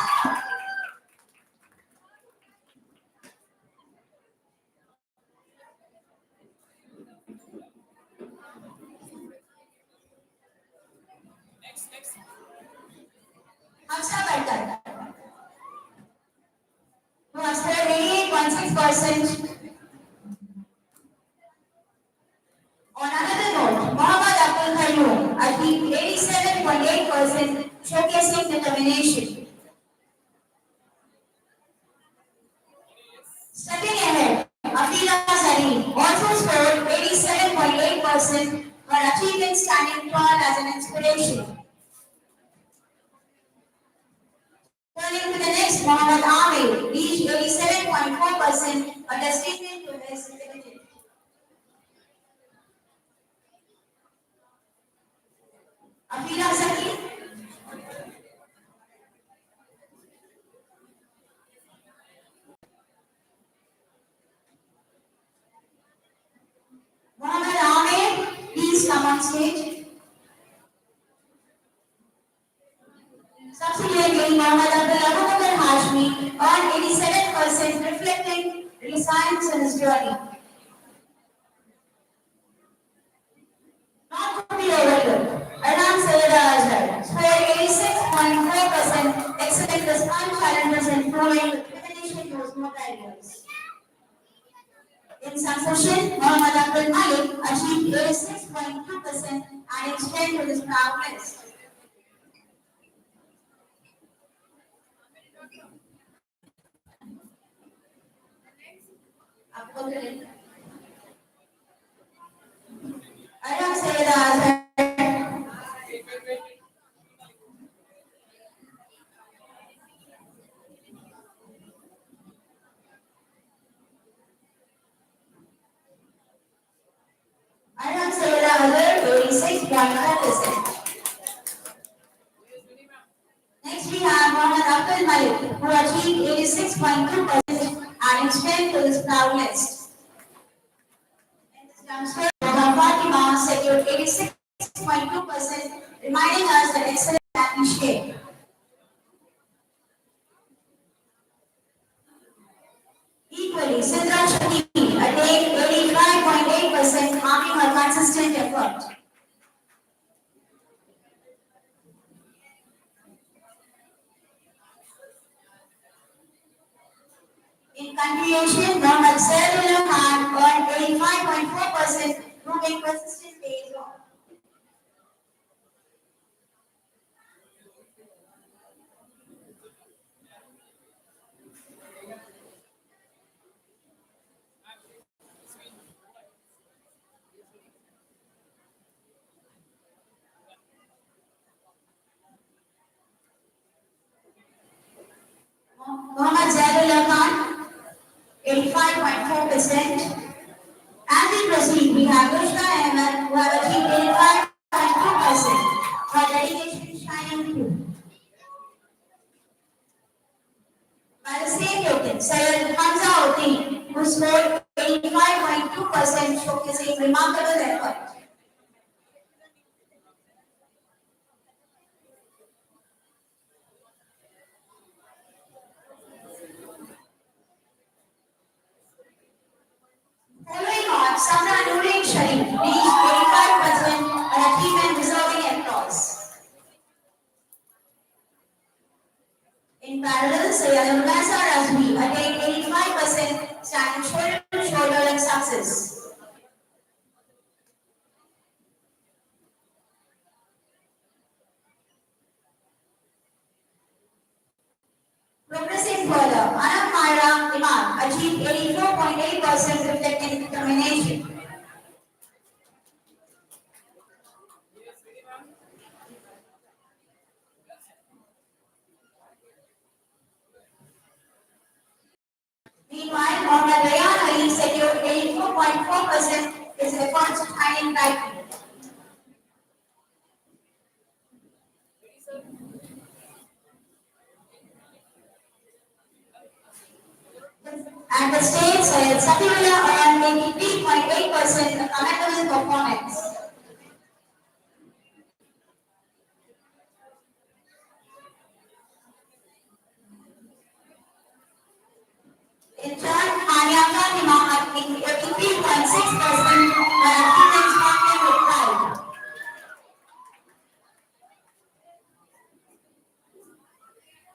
Next. Hafsa who has scored 88.6%. On another note, Mohammad Abdul Qayyum achieved 87.8%, showcasing determination. Stepping ahead, Afila Salim also scored 87.8%, her achievement standing tall as an inspiration. Turning to the next, Mohammad Amir reached 87.4%, a testament to his ability. Afila Salim Mohammad Amir, please come on stage. Subsequently, Mohammad Abdul Hashmi earned 87%, reflecting resilience in his journey. Not to be overlooked, Adnan Sayyida Azhar scored 86.4%, excelling the small challenges and proving the determination to small areas. In succession, Mohammad Abdul Malik achieved 86.2%, adding strength to his proudness. Adnan Sayyida Azhar Wait. second to this proud list. In this youngster, Fatima secured 86.2%, reminding us that excellence can be shared. Equally, Sidra Shakti attained 85.8%, marking her consistent effort. In continuation, Mohammad Saifullah Khan earned 85.4%, proving persistent pays off. Mohammad Zaidullah Khan, 85.4%. As we proceed, we have Rushda Ahmed, who have achieved 85.2%. Her dedication is shining through. By the same token, Syed Hamza Uddin, who scored 85.2%, showcasing remarkable effort. Following on, Samra Nureen Sharif reached 85%, an achievement deserving applause. In parallel, Sayyid Mubasa Razmi attained 85%, standing shoulder to shoulder in success. Progressing further, Anam Myra Imam achieved 84.8%, reflecting determination. Meanwhile, Mohammad Rayan Ali secured 84.4%, his efforts shining brightly. At the state, Syed Safiullah earned 83.8%, a commendable performance. In turn, Hania Fatima attained 83.6%, her achievements sparkling with pride.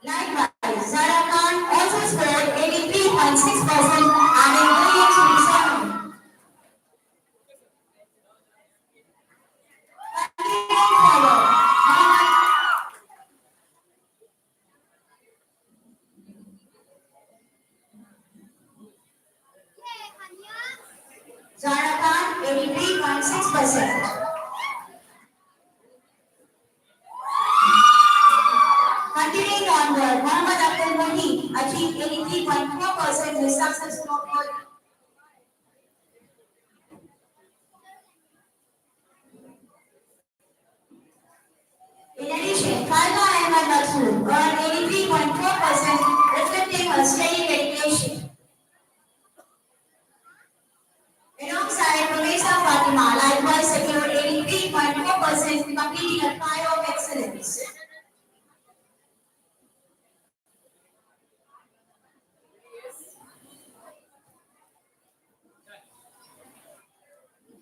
Likewise, Zara Khan also scored 83.6%, adding brilliance to the ceremony. Continuing forward, Zara Khan, 83.6%. Continuing onward, Muhammad Abdul Muhid achieved 83.4%, with success toward. In addition, Khalda Ahmed Masood earned 83.4%, reflecting her steady dedication. Alongside Rumesa Fatima, likewise secured 83.4%, completing a trio of excellence.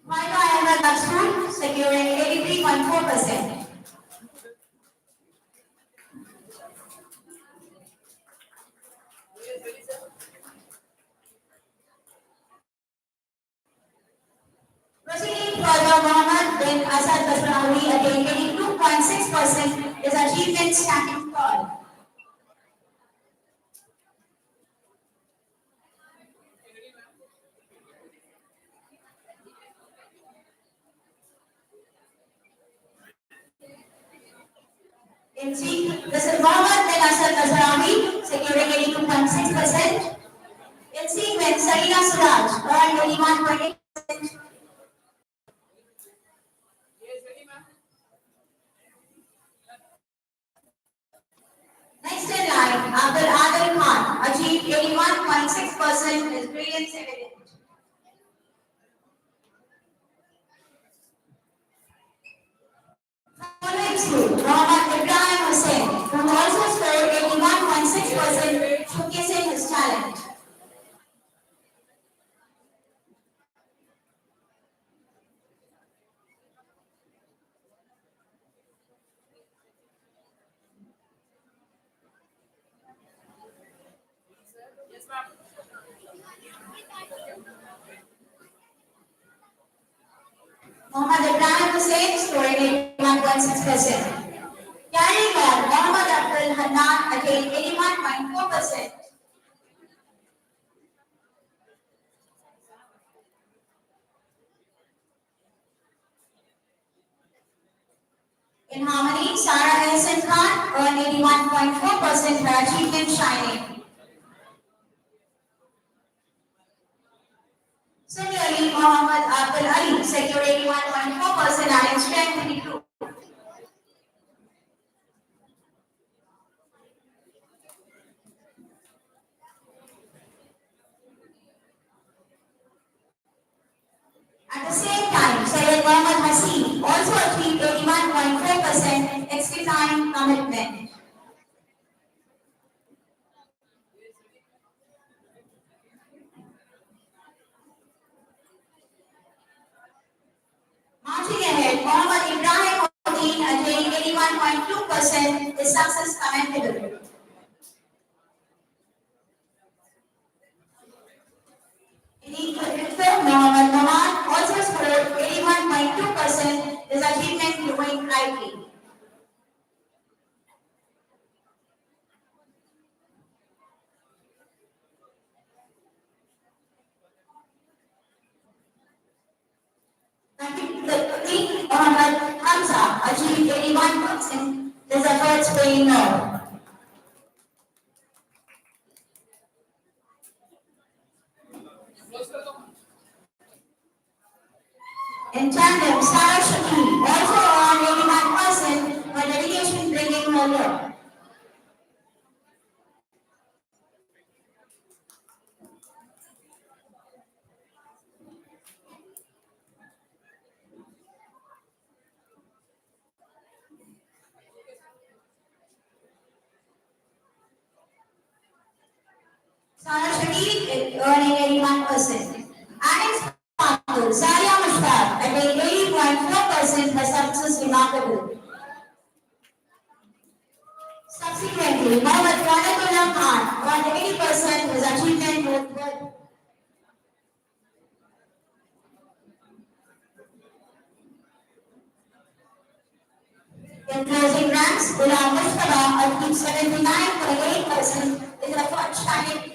Khalda Ahmed Masood securing 83.4%. Proceeding further, Mohammad bin Asad Basrawi attained 82.6%, his achievement standing tall. In this is Mohammad bin Asad Basrawi securing 82.6%. In sequence, Sarina Suraj earned 81.8%. Next in line, Abdul Adil Khan achieved 81.6% is brilliance evident. Following suit, Mohammad Ibrahim Hussain, who also scored 81.6%, showcasing his talent. Yes, ma'am. Mohammad Ibrahim Hussain scored 81.6%. Carrying on, Mohammad Abdul Hanan attained 81.4%. In harmony, Sarah Ehsan Khan earned 81.4% her achievement shining. Similarly, Mohammad Abdul Ali secured 81.4% adding strength in the group. At the same time, Syed Mohammad Haseem also achieved 81.4% exercising commitment. Marching ahead, Mohammad Ibrahim Uddin attained 81.2%, his success commendable. In equal, Mohammad Noman also scored 81.2%, his achievement growing brightly. The Mohammad Hamza achieved 81%, his efforts paying off. In tandem, Sarah Shaki also earned 81%, her dedication bringing her low. Sarah Shaki earning 81%. Adding sparkle, Zaria Mushtaq attained 80.4%, her success remarkable. Subsequently, Mohammad Khanatullah Khan earned 80%, his achievement noteworthy. In closing ranks, Ghulam Mustafa achieved 79.8%, his effort shining.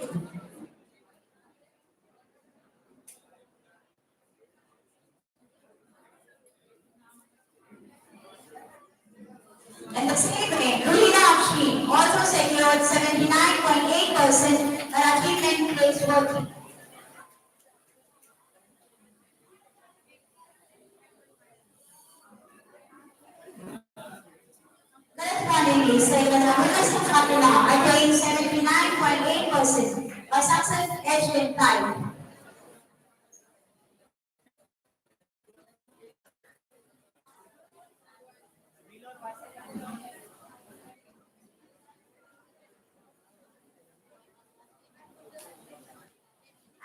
In the same way, Ruhina Afshin also secured 79.8%, her achievement praiseworthy. Correspondingly, Sayyid Amrita Singh Khatuna attained 79.8%, a success edged in pride.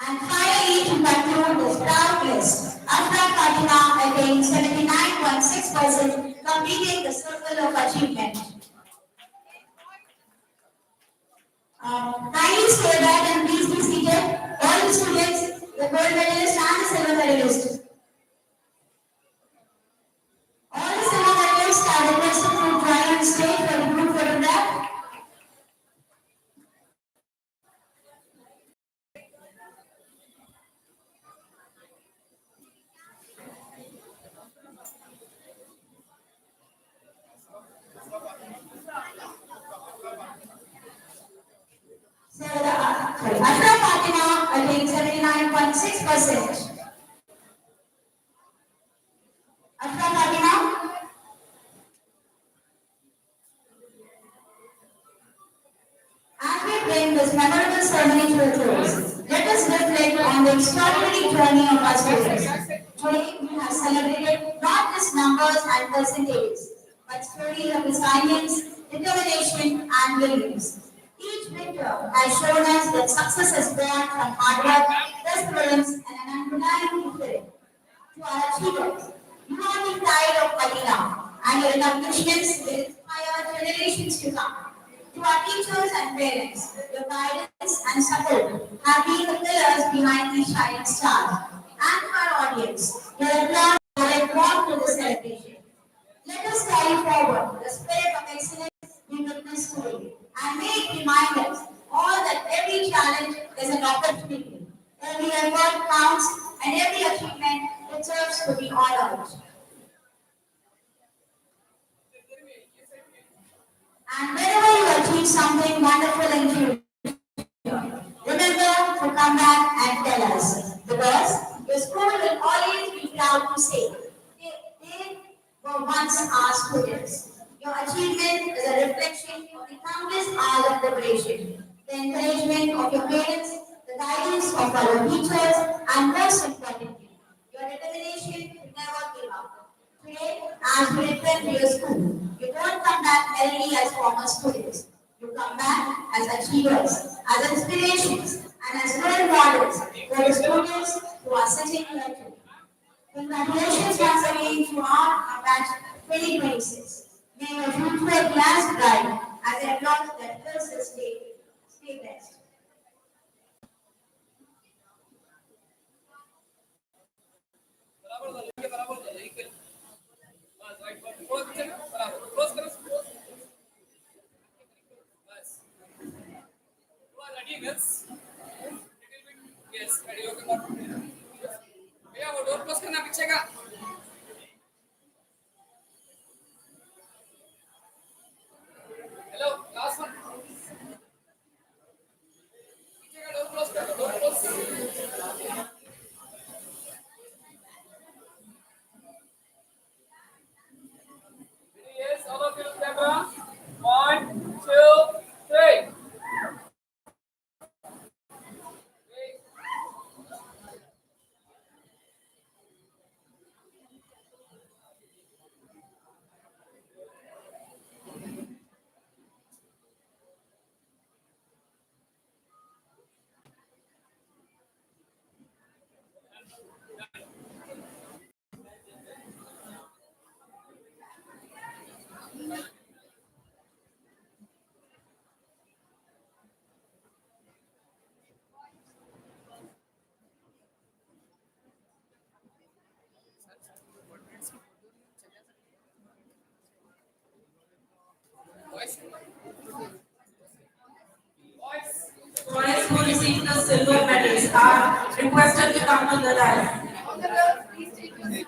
And finally, to conclude this proud list, Ashraf Fatima attained 79.6%, completing the circle of achievement. Kindly stay back and please be seated. All the students, the gold medalist and the silver medalist. All the silver medalists are requested to join on stage for the group photograph. Ashraf Fatima attained 79.6%. Ashraf Fatima. As we bring this memorable and the extraordinary journey of our students. Today, we have celebrated not just numbers and percentages, but stories of resilience, determination, and brilliance. Each victor has shown us that success is born from hard work, perseverance, and an undeniable spirit. To our achievers, you are the pride of Manila, and your accomplishments will inspire generations to come. To our teachers and parents, your guidance and support have been the pillars behind these shining stars. And to our audience, your applause added warmth to the celebration. Let us carry forward the spirit of excellence we witness today and may it remind us all that every challenge is an opportunity, every effort counts, and every achievement deserves to be honored. And whenever you achieve something wonderful in future, remember to come back and tell us, because your school will always be proud to say they were once our students. Your achievement is a reflection of the countless hours of preparation, the encouragement of your parents, the guidance of our teachers, and most importantly, your determination to never give up. Today, as we return to your school, you don't come back merely as former students. You come back as achievers, as inspirations, and as role models for the students who are sitting here today. Congratulations once again to our batch 2026. May your future glass bright as a applause that fills the stage. Stay blessed. बराबर था, लेके बराबर था, यही कर। बस, right, बस, close करो, बराबर, क्लोज करो, क्लोज। बस। You are ready, girls? Little bit, yes, ready, okay, got it. भैया, वो डोर क्लोज करना पीछे का। Hello, last one. पीछे का डोर क्लोज कर दो, door close. Yes, all of you look camera. 1, 2, 3. Boys. Boys. Boys who received the silver medals are requested to come to the dais. On the road, please take your seat.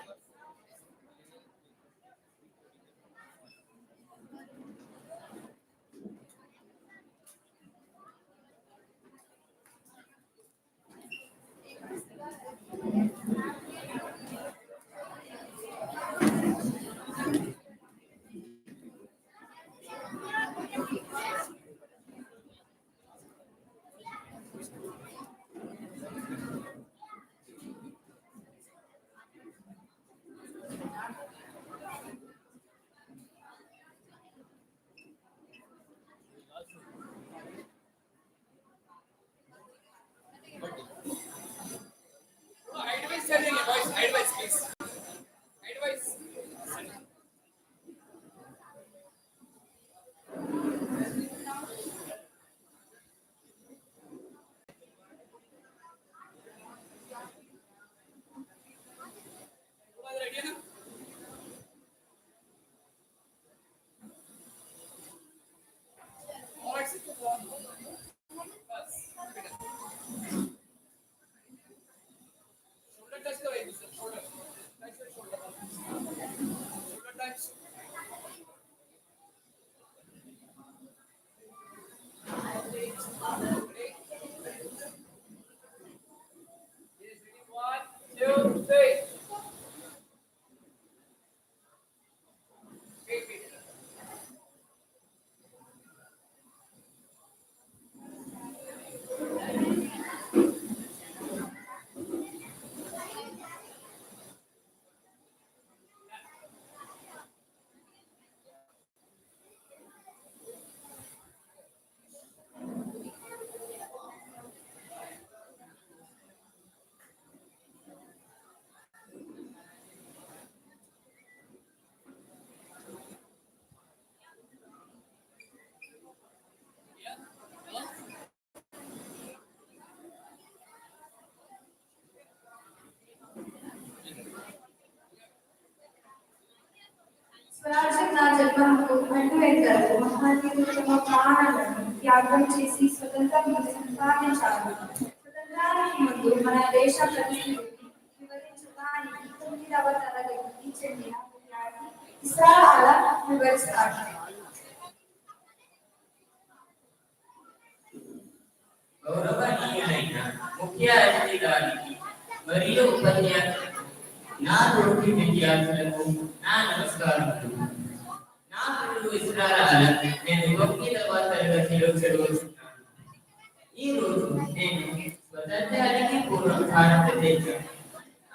స్వరాజ్యం నా జన్మకు అడ్డువెళ్తారు. మహానీయులు తమ ప్రాణాలను త్యాగం చేసి స్వతంత్రం సంపాదించారు. స్వతంత్రానికి ముందు మన దేశ పరిస్థితిని వివరించడానికి 9వ తరగతికి చెందిన విద్యార్థి ఇస్రాల వివరిస్తారు. గౌరవనీయులైన ముఖ్య అతిథి గారికి మరియు ఉపన్యాసకులకు, నా తోటి విద్యార్థులకు నా నమస్కారములు. నా పేరు ఇస్రాల. నేను 9వ తరగతిలో చదువుతున్నాను. ఈ రోజు నేను స్వతంత్రానికి పూర్వం భారతదేశం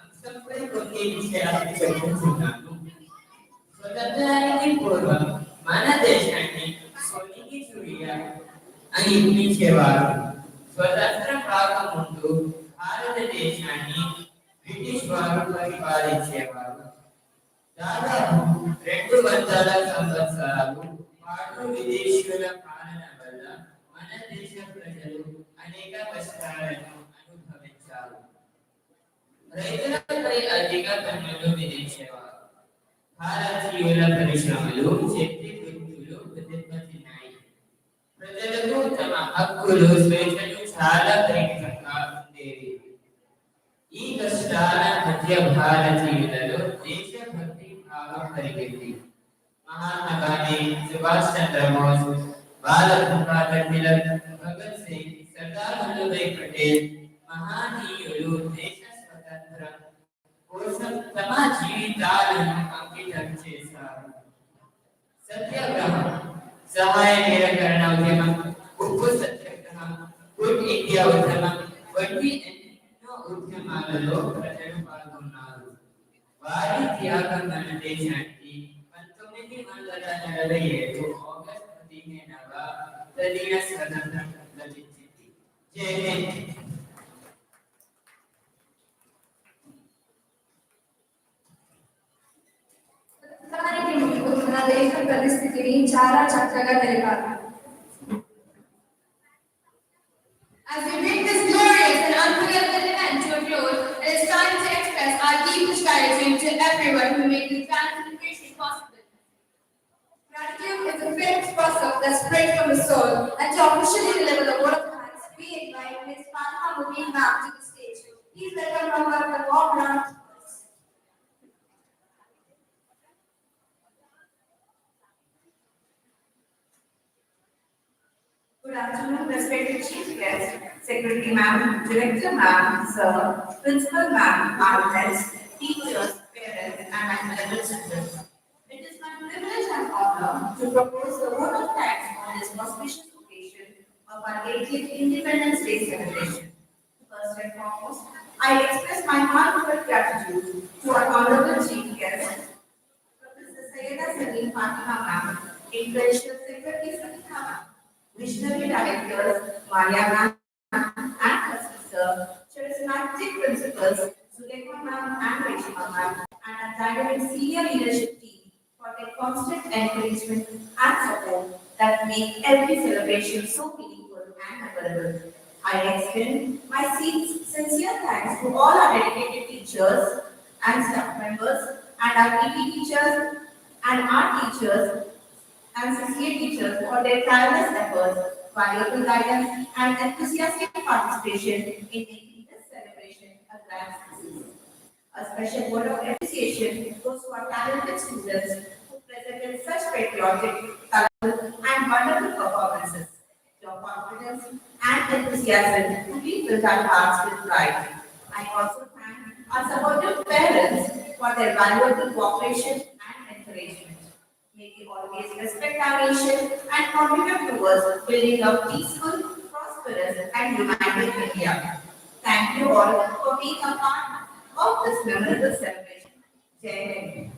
అంశంపై కొన్ని విషయాలు చెప్పుకుంటున్నాను. స్వతంత్రానికి పూర్వం మన దేశాన్ని సొలిగి చూయ అని పిలిచేవారు. స్వతంత్రం రాకముందు భారతదేశాన్ని బ్రిటిష్ వారు పరిపాలించేవారు. దాదాపు 200 సంవత్సరాలు పాటు విదేశీయుల పాలన వల్ల మన దేశ ప్రజలు అనేక కష్టాలను అనుభవించారు. రైతులపై అధిక పన్నులు విధించేవారు. భారతీయుల పరిశ్రమలు, చేతి వృత్తులు దెబ్బతిన్నాయి. ప్రజలకు తమ హక్కులు, స్వేచ్ఛలు చాలా పరిమితంగా ఉండేవి. ఈ కష్టాల మధ్య భారతీయులలో దేశభక్తి భావం పెరిగింది. మహాత్మా గాంధీ, సుభాష్ చంద్రబోస్, బాలగంగాధర్ తిలక్, భగత్ సింగ్, సర్దార్ వల్లభాయ్ పటేల్ మహానీయులు దేశ స్వతంత్రం కోసం తమ జీవితాలను అంకితం చేశారు. సత్యాగ్రహం, సహాయ నిరాకరణ ఉద్యమం, ఉప్పు సత్యాగ్రహం, గుడ్ ఇండియా ఉద్యమం వంటి ఎన్నో ఉద్యమాలలో ప్రజలు పాల్గొన్నారు. వారి త్యాగం మన దేశానికి 1947 ఆగస్టు 15వ తేదీన స్వతంత్రం లభించింది. జై హింద్. స్వతంత్రానికి ముందు మన దేశ పరిస్థితిని చాలా చక్కగా తెలిపారు. As we bring this glorious and unforgettable event to a close, it is time to express our deepest gratitude to everyone who made this grand celebration possible. Gratitude is a fierce process that springs from the soul, and to officially deliver the word of thanks, we invite Ms. Fatma Mubin Ma'am to the stage. Please welcome her with a warm round of applause. Good afternoon, respected Chief Guest, Secretary Ma'am, Director Ma'am, Sir, Principal Ma'am, partners, teachers, parents, and my fellow children. It is my privilege and honor to propose the vote of thanks on this auspicious occasion of our 80th Independence Day celebration. First and foremost, I express my heartfelt gratitude to our Honorable Chief Guest, Professor Sayyida Salim Fatima Ma'am, International Secretary Satina Ma'am, Visionary Directors, Maria Ma'am and her sister, charismatic principals, Zulekha Ma'am and Reshma Ma'am, and our dynamic senior leadership team for their constant encouragement and support that make every celebration so meaningful and memorable. I extend my sincere thanks to all our dedicated teachers and staff members and our PT teachers and our teachers and CCA teachers for their tireless efforts, valuable guidance, and enthusiastic participation in making this celebration a grand success. A special word of appreciation goes to our talented students who presented such patriotic, colorful, and wonderful performances. Your confidence and enthusiasm truly filled our hearts with pride. I also thank our supportive parents for their valuable cooperation and encouragement. May we always respect our nation and contribute towards building a peaceful, prosperous, and united India. Thank you all for being a part of this memorable celebration. Jai Hind.